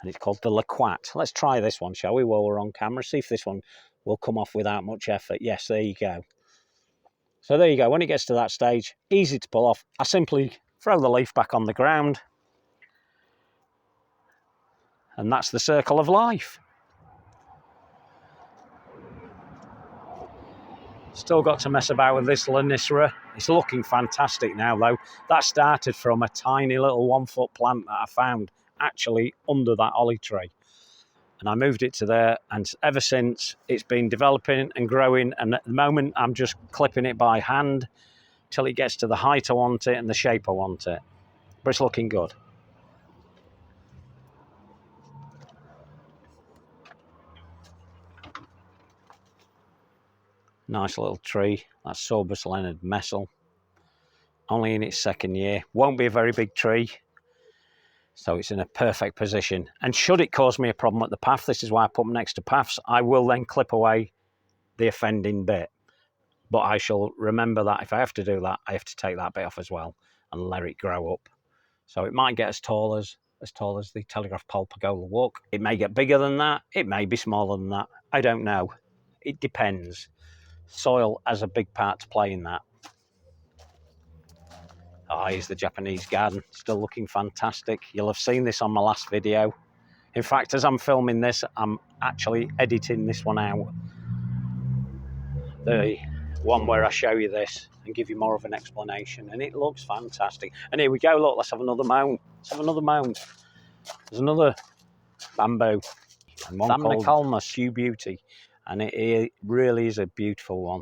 And it's called the Laquat. Let's try this one, shall we, while we're on camera? See if this one will come off without much effort. Yes, there you go. So there you go. When it gets to that stage, easy to pull off. I simply throw the leaf back on the ground. And that's the circle of life. Still got to mess about with this Lanicera. It's looking fantastic now, though. That started from a tiny little 1 foot plant that I found actually under that holly tree. And I moved it to there, and ever since it's been developing and growing, and at the moment I'm just clipping it by hand till it gets to the height I want it and the shape I want it. But it's looking good. Nice little tree. That's Sorbus Leonard Messel. Only in its second year. Won't be a very big tree. So it's in a perfect position. And should it cause me a problem at the path, this is why I put them next to paths, I will then clip away the offending bit. But I shall remember that if I have to do that, I have to take that bit off as well and let it grow up. So it might get as tall as the telegraph pole pergola walk. It may get bigger than that. It may be smaller than that. I don't know. It depends. Soil has a big part to play in that. Ah, here's the Japanese garden. Still looking fantastic. You'll have seen this on my last video. In fact, as I'm filming this, I'm actually editing this one out. The one where I show you this and give you more of an explanation. And it looks fantastic. And here we go. Look, let's have another mount. Let's have another mount. There's another bamboo. And one called Sioux Beauty. And it really is a beautiful one.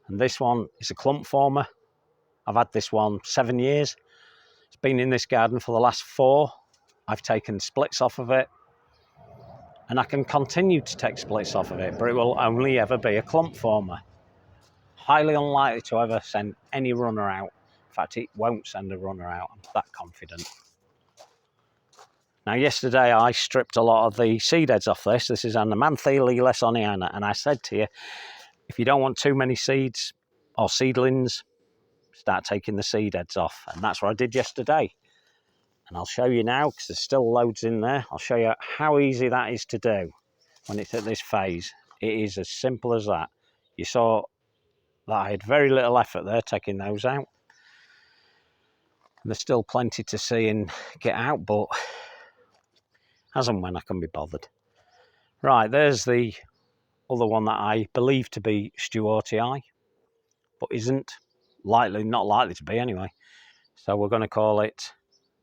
And this one is a clump former. I've had this one 7 years. It's been in this garden for the last 4. I've taken splits off of it. And I can continue to take splits off of it, but it will only ever be a clump former. Highly unlikely to ever send any runner out. In fact, it won't send a runner out. I'm that confident. Now, yesterday I stripped a lot of the seed heads off this. This is Anamanthi lesoniana, and I said to you, if you don't want too many seeds or seedlings, start taking the seed heads off. And that's what I did yesterday. And I'll show you now, because there's still loads in there. I'll show you how easy that is to do when it's at this phase. It is as simple as that. You saw that I had very little effort there taking those out. There's still plenty to see and get out, but as and when I can be bothered. Right, there's the other one that I believe to be Stewartii, but isn't. Not likely to be anyway. So we're going to call it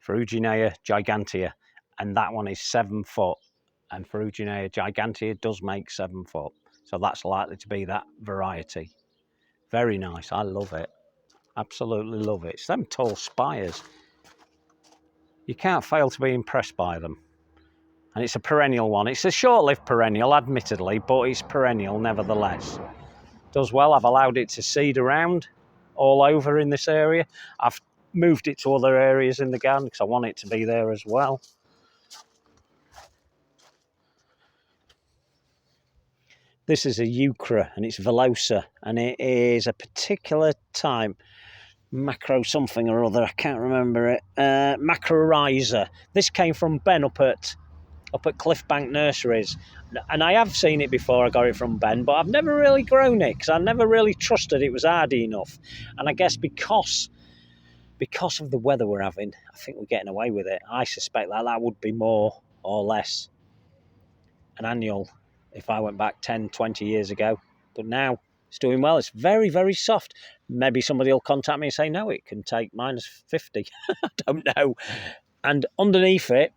Ferruginea gigantea, and that one is 7 foot. And Ferruginea gigantea does make 7 foot. So that's likely to be that variety. Very nice. I love it. Absolutely love it. It's them tall spires. You can't fail to be impressed by them. And it's a perennial one. It's a short-lived perennial, admittedly, but it's perennial nevertheless. Does well. I've allowed it to seed around all over in this area. I've moved it to other areas in the garden because I want it to be there as well. This is a euchra and it's villosa, and it is a particular type, macro something or other, I can't remember it, macrorrhiza. This came from Ben up at Cliffbank Nurseries, and I have seen it before. I got it from Ben, but I've never really grown it because I never really trusted it was hardy enough. And I guess because of the weather we're having, I think we're getting away with it. I suspect that would be more or less an annual if I went back 10, 20 years ago. But now it's doing well. It's very, very soft. Maybe somebody will contact me and say, no, it can take -50. I don't know. And underneath it,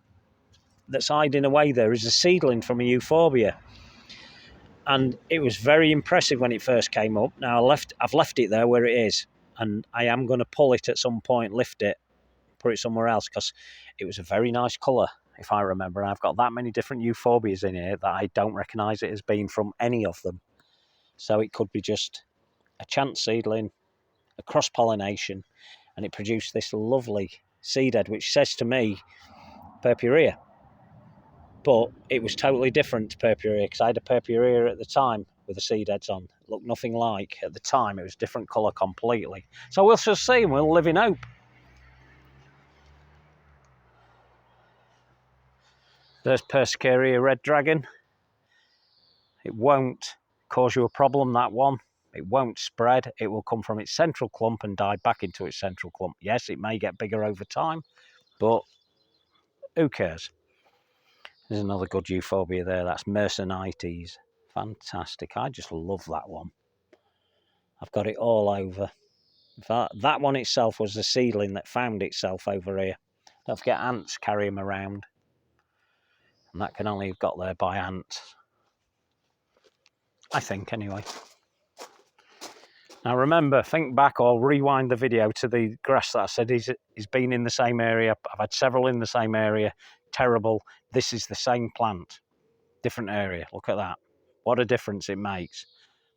that's hiding away there, is a seedling from a euphorbia. And it was very impressive when it first came up. Now I've left it there where it is, and I am going to pull it at some point, lift it, put it somewhere else, because it was a very nice colour, if I remember. And I've got that many different euphorbias in here that I don't recognise it as being from any of them. So it could be just a chance seedling, a cross-pollination, and it produced this lovely seed head, which says to me purpurea. But it was totally different to purpurea, because I had a purpurea at the time with the seed heads on. It looked nothing like at the time. It was a different colour completely. So we'll just see, and we'll live in hope. There's Persicaria red dragon. It won't cause you a problem, that one. It won't spread. It will come from its central clump and die back into its central clump. Yes, it may get bigger over time, but who cares? There's another good euphorbia there. That's Mercenites. Fantastic. I just love that one. I've got it all over. In fact, that one itself was the seedling that found itself over here. Don't forget, ants carry them around. And that can only have got there by ants. I think, anyway. Now remember, think back or rewind the video to the grass that I said he's been in the same area. I've had several in the same area. Terrible. This is the same plant, different area. Look at that. What a difference it makes,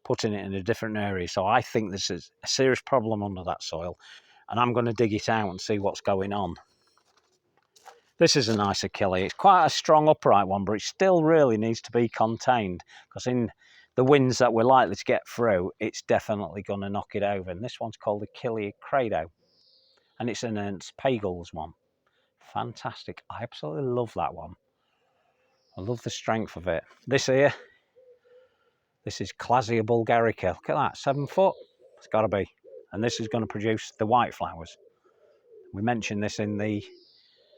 putting it in a different area. So I think this is a serious problem under that soil, and I'm going to dig it out and see what's going on. This is a nice Achilles. It's quite a strong upright one, but it still really needs to be contained, because in the winds that we're likely to get through, it's definitely going to knock it over. And this one's called Achilles Credo, and it's an Ernst Pagels one. Fantastic. I absolutely love that one. I love the strength of it. This here, this is Clasia bulgarica. Look at that, 7 foot. It's got to be. And this is going to produce the white flowers. We mentioned this in the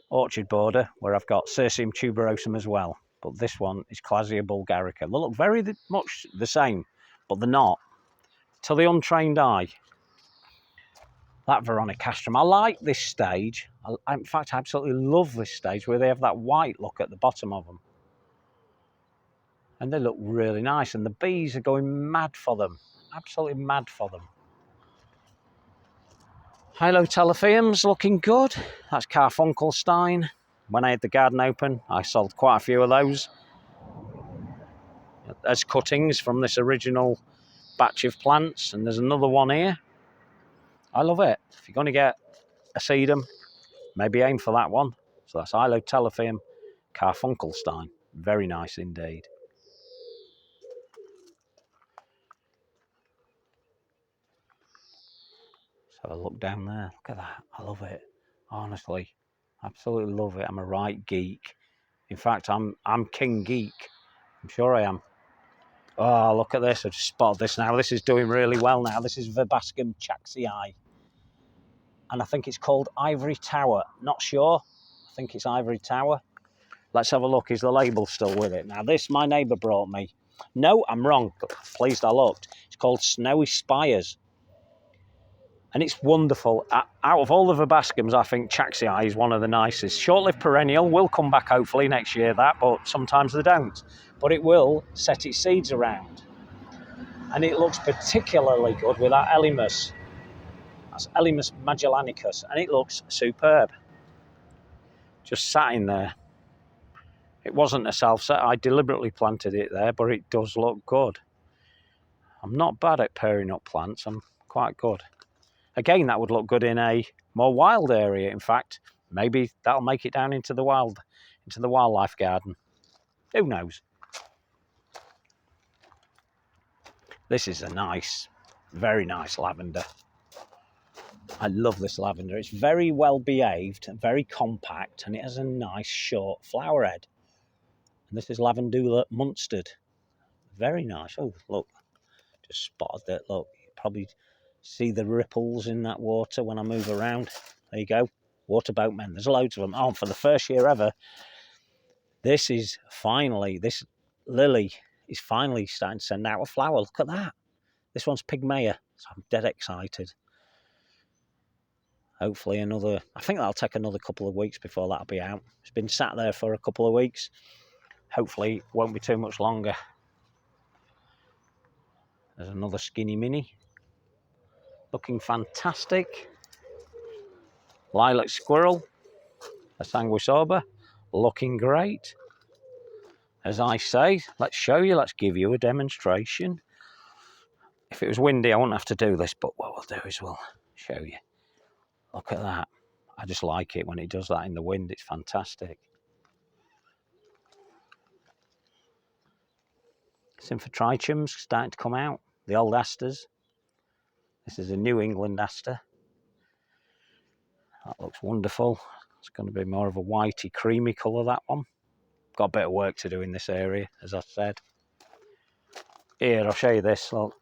orchard border, where I've got Cirsium tuberosum as well. But this one is Clasia bulgarica. They look very much the same, but they're not. To the untrained eye, that Veronicastrum, I like this stage. In fact, I absolutely love this stage where they have that white look at the bottom of them. And they look really nice, and the bees are going mad for them. Absolutely mad for them. Hylotelephiums looking good. That's Carfunkelstein. When I had the garden open, I sold quite a few of those as cuttings from this original batch of plants. And there's another one here. I love it. If you're going to get a sedum, maybe aim for that one. So that's Hylotelephium Carfunkelstein. Very nice indeed. Let's have a look down there. Look at that. I love it. Honestly, absolutely love it. I'm a right geek. In fact, I'm king geek. I'm sure I am. Oh, look at this. I just spotted this now. This is doing really well now. This is Verbascum chaxii. And I think it's called Ivory Tower. Not sure. I think it's Ivory Tower. Let's have a look. Is the label still with it? Now, this my neighbour brought me. No, I'm wrong. Pleased I looked. It's called Snowy Spires. And it's wonderful. Out of all the Verbascums, I think chaxii is one of the nicest. Short-lived perennial will come back hopefully next year, but sometimes they don't. But it will set its seeds around. And it looks particularly good with that Elymus. That's Elymus Magellanicus, and it looks superb. Just sat in there. It wasn't a self-set. I deliberately planted it there, but it does look good. I'm not bad at pairing up plants. I'm quite good. Again, that would look good in a more wild area. In fact, maybe that'll make it down into the wildlife garden. Who knows? This is a nice, very nice lavender. I love this lavender. It's very well behaved and very compact, and it has a nice short flower head. And this is Lavandula Munstead. Very nice. Oh, look, just spotted that. Look, you probably see the ripples in that water when I move around. There you go. Water boatmen. There's loads of them. Oh, for the first year ever, this lily is finally starting to send out a flower. Look at that. This one's Pygmaea, so I'm dead excited. Hopefully I think that'll take another couple of weeks before that'll be out. It's been sat there for a couple of weeks. Hopefully it won't be too much longer. There's another skinny mini. Looking fantastic. Lilac squirrel. A sanguisoba. Looking great. As I say, let's show you, let's give you a demonstration. If it was windy, I wouldn't have to do this, but what we'll do is we'll show you. Look at that. I just like it when it does that in the wind. It's fantastic. Symphotrichums starting to come out. The old asters. This is a New England aster. That looks wonderful. It's going to be more of a whitey, creamy colour, that one. Got a bit of work to do in this area, as I said. Here, I'll show you this. Look.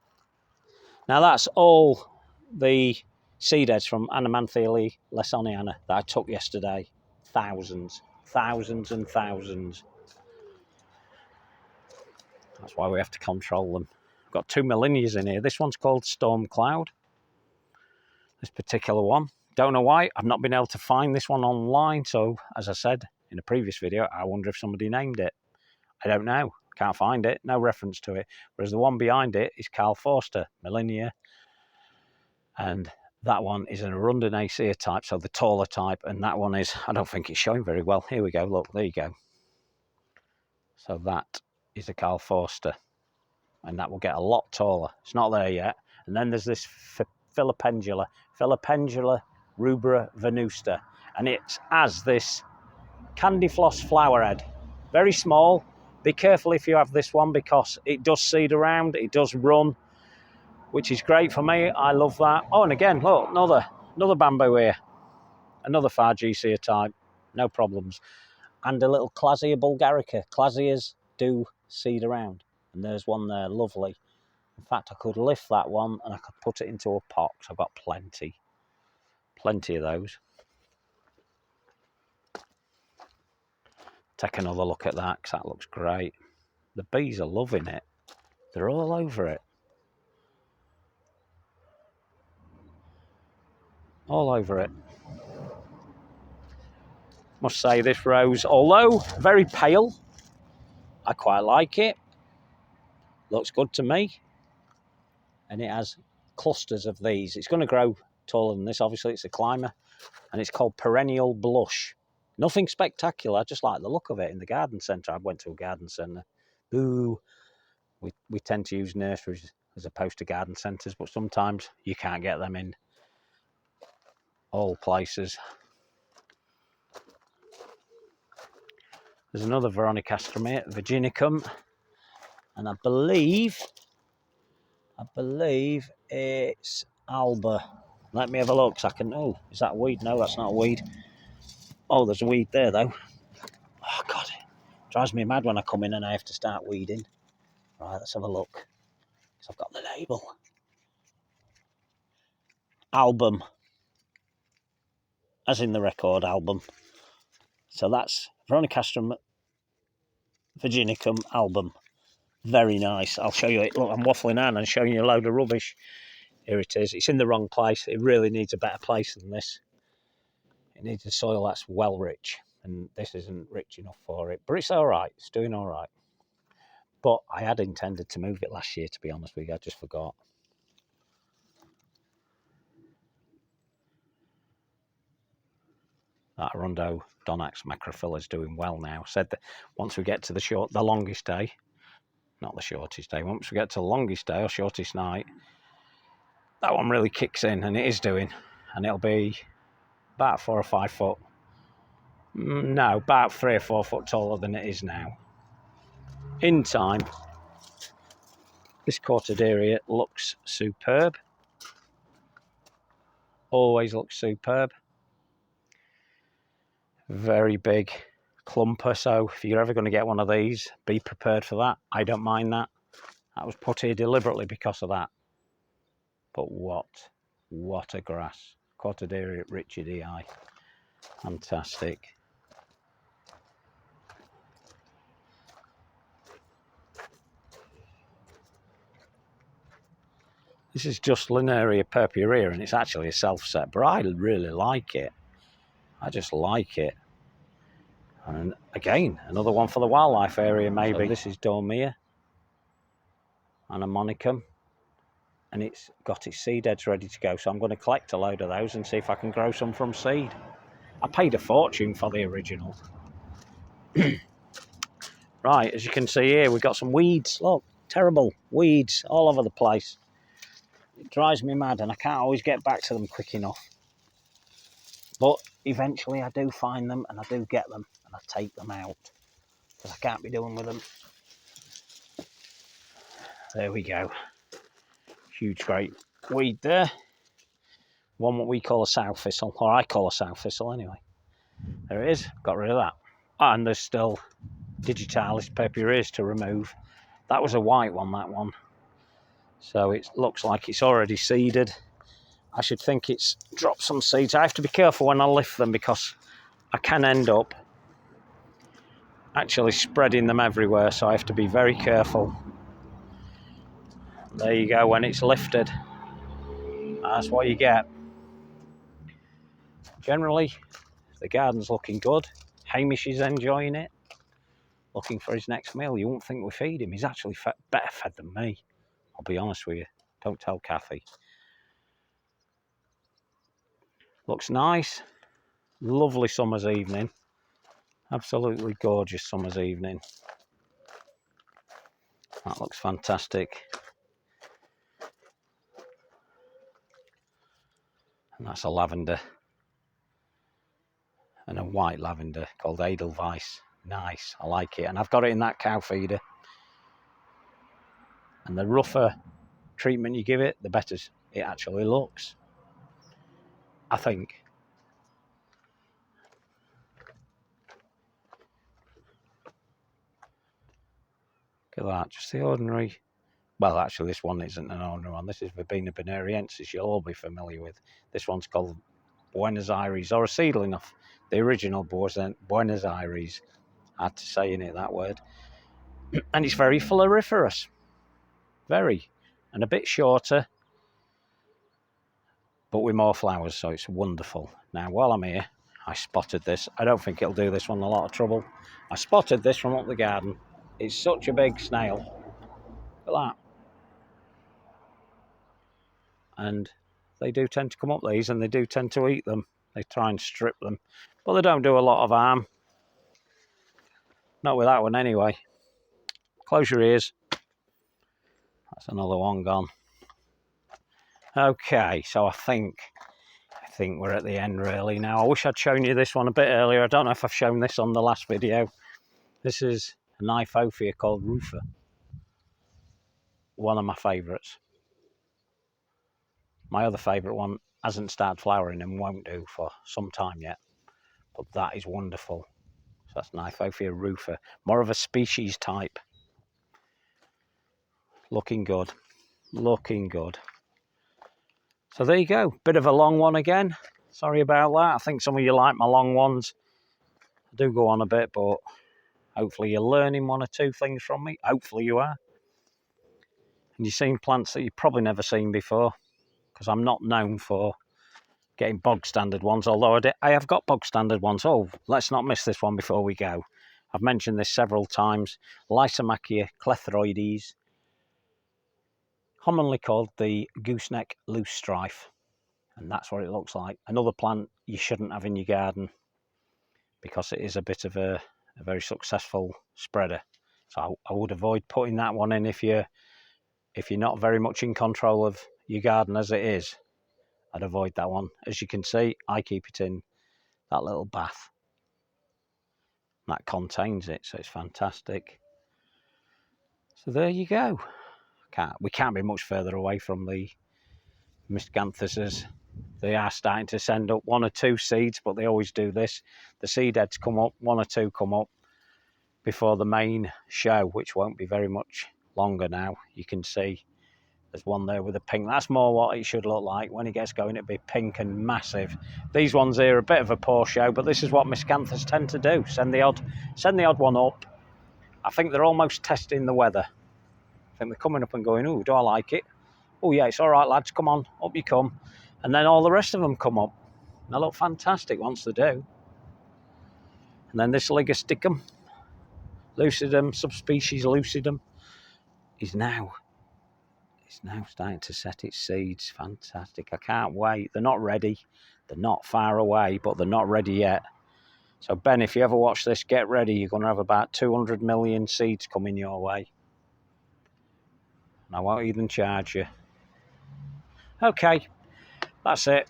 Now that's all the seed heads from Anamanthele lesoniana that I took yesterday. Thousands, thousands and thousands. That's why we have to control them. I've got 2 Millennias in here. This one's called Storm Cloud. This particular one. Don't know why. I've not been able to find this one online. So, as I said in a previous video, I wonder if somebody named it. I don't know. Can't find it. No reference to it. Whereas the one behind it is Carl Forster, Millennia And that one is an Arundinaceae type, so the taller type, and that one is, I don't think it's showing very well. Here we go, look, there you go. So that is a Carl Forster, and that will get a lot taller. It's not there yet. And then there's this Filipendula rubra venusta, and it has this candy floss flower head. Very small. Be careful if you have this one because it does seed around, it does run, which is great for me. I love that. Oh, and again, look, another bamboo here. Another Fargesia type, no problems. And a little Clasia bulgarica. Clasias do seed around. And there's one there, lovely. In fact, I could lift that one and I could put it into a pot. I've got plenty of those. Take another look at that because that looks great. The bees are loving it. They're all over it. All over it. Must say this rose, although very pale, I quite like it. Looks good to me. And it has clusters of these. It's going to grow taller than this, obviously. It's a climber. And it's called Perennial Blush. Nothing spectacular, I just like the look of it in the garden centre. I went to a garden centre. Ooh, we tend to use nurseries as opposed to garden centres, but sometimes you can't get them in all places. There's another Veronicastrum here, Virginicum, and I believe it's Alba. Let me have a look, so I can. Oh, is that a weed? No, that's not a weed. Oh, there's a weed there though. Oh God, it drives me mad when I come in and I have to start weeding. Right, let's have a look. Because I've got the label. Album, as in the record album. So that's Veronicastrum Virginicum album. Very nice. I'll show you it. Look, I'm waffling on and showing you a load of rubbish. Here it is. It's in the wrong place. It really needs a better place than this. It needs a soil that's well rich, and this isn't rich enough for it. But it's all right. It's doing all right. But I had intended to move it last year, to be honest with you. I just forgot. That Arundo Donax macrophylla is doing well now. Said that once we get to the longest day, not the shortest day, once we get to the longest day or shortest night, that one really kicks in, and it is doing. And it'll be about 4 or 5 foot. No, about 3 or 4 foot taller than it is now. In time, this Cortaderia looks superb. Always looks superb. Very big clumper, so if you're ever going to get one of these, be prepared for that. I don't mind that. That was put here deliberately because of that. But what a grass. Cortaderia richardii. Fantastic. This is just Linaria purpurea, and it's actually a self-set, but I really like it. I just like it. And again, another one for the wildlife area, maybe. So this is Dormia and a Monicum, and it's got its seed heads ready to go. So I'm going to collect a load of those and see if I can grow some from seed. I paid a fortune for the original. Right, as you can see here, we've got some weeds. Look, terrible weeds all over the place. It drives me mad, and I can't always get back to them quick enough. But eventually I do find them, and I do get them, and I take them out, because I can't be doing with them. There we go. Huge great weed there. One what we call a sow thistle, or I call a sow thistle anyway. There it is, got rid of that. And there's still Digitalis purpureas to remove. That was a white one, that one. So it looks like it's already seeded. I should think it's dropped some seeds. I have to be careful when I lift them because I can end up actually spreading them everywhere, so I have to be very careful. There you go, when it's lifted. That's what you get. Generally, the garden's looking good. Hamish is enjoying it. Looking for his next meal. You won't think we feed him. He's actually better fed than me. I'll be honest with you. Don't tell Kathy. Looks nice. Lovely summer's evening. Absolutely gorgeous summer's evening. That looks fantastic. And that's a lavender. And a white lavender called Edelweiss. Nice, I like it. And I've got it in that cow feeder. And the rougher treatment you give it, the better it actually looks, I think. Look at that, just the ordinary. Well, actually, this one isn't an ordinary one. This is Verbena bonariensis, you'll all be familiar with. This one's called Buenos Aires, or a seedling of the original Buenos Aires. I had to say in it that word. And it's very floriferous. Very. And a bit shorter, but with more flowers, so it's wonderful. Now, while I'm here, I spotted this. I don't think it'll do this one a lot of trouble. I spotted this from up the garden. It's such a big snail. Look at that. And they do tend to come up these, and they do tend to eat them. They try and strip them, but they don't do a lot of harm. Not with that one anyway. Close your ears. That's another one gone. Okay, so I think we're at the end really now. I wish I'd shown you this one a bit earlier. I don't know if I've shown this on the last video. This is a Nyphophia called Rufa. One of my favourites. My other favourite one hasn't started flowering and won't do for some time yet. But that is wonderful. So that's Nyphophia Rufa. More of a species type. Looking good. Looking good. So there you go. Bit of a long one again. Sorry about that. I think some of you like my long ones. I do go on a bit, but hopefully you're learning one or two things from me. Hopefully you are. And you've seen plants that you've probably never seen before, because I'm not known for getting bog standard ones, although I have got bog standard ones. Oh, let's not miss this one before we go. I've mentioned this several times. Lysomachia clethoides, commonly called the gooseneck loosestrife. And that's what it looks like. Another plant you shouldn't have in your garden, because it is a bit of a very successful spreader. So I would avoid putting that one in if you're not very much in control of your garden as it is. I'd avoid that one. As you can see, I keep it in that little bath. That contains it, so it's fantastic. So there you go. We can't be much further away from the miscanthuses. They are starting to send up one or two seeds, but they always do this. The seed heads come up, one or two come up before the main show, which won't be very much longer now. You can see there's one there with a pink. That's more what it should look like. When it gets going, it'll be pink and massive. These ones here are a bit of a poor show, but this is what miscanthus tend to do. Send the odd one up. I think they're almost testing the weather. I think they're coming up and going, oh, do I like it? Oh yeah, it's all right, lads, come on, up you come. And then all the rest of them come up. They look fantastic once they do. And then this Ligusticum, lucidum, subspecies lucidum, is now starting to set its seeds. Fantastic. I can't wait. They're not ready. They're not far away, but they're not ready yet. So Ben, if you ever watch this, get ready. You're going to have about 200 million seeds coming your way. And I won't even charge you. Okay, that's it.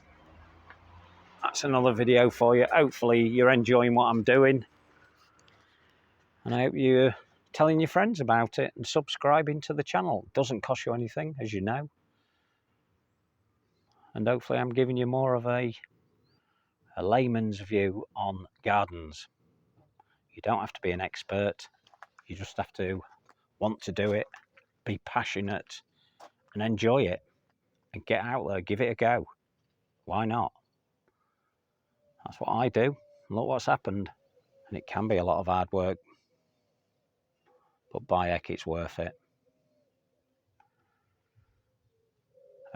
That's another video for you. Hopefully you're enjoying what I'm doing. And I hope you're telling your friends about it and subscribing to the channel. It doesn't cost you anything, as you know. And hopefully I'm giving you more of a layman's view on gardens. You don't have to be an expert. You just have to want to do it, be passionate, and enjoy it. And get out there, give it a go. Why not? That's what I do. Look what's happened. And it can be a lot of hard work. But by heck, it's worth it.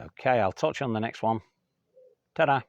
Okay, I'll touch on the next one. Ta-da.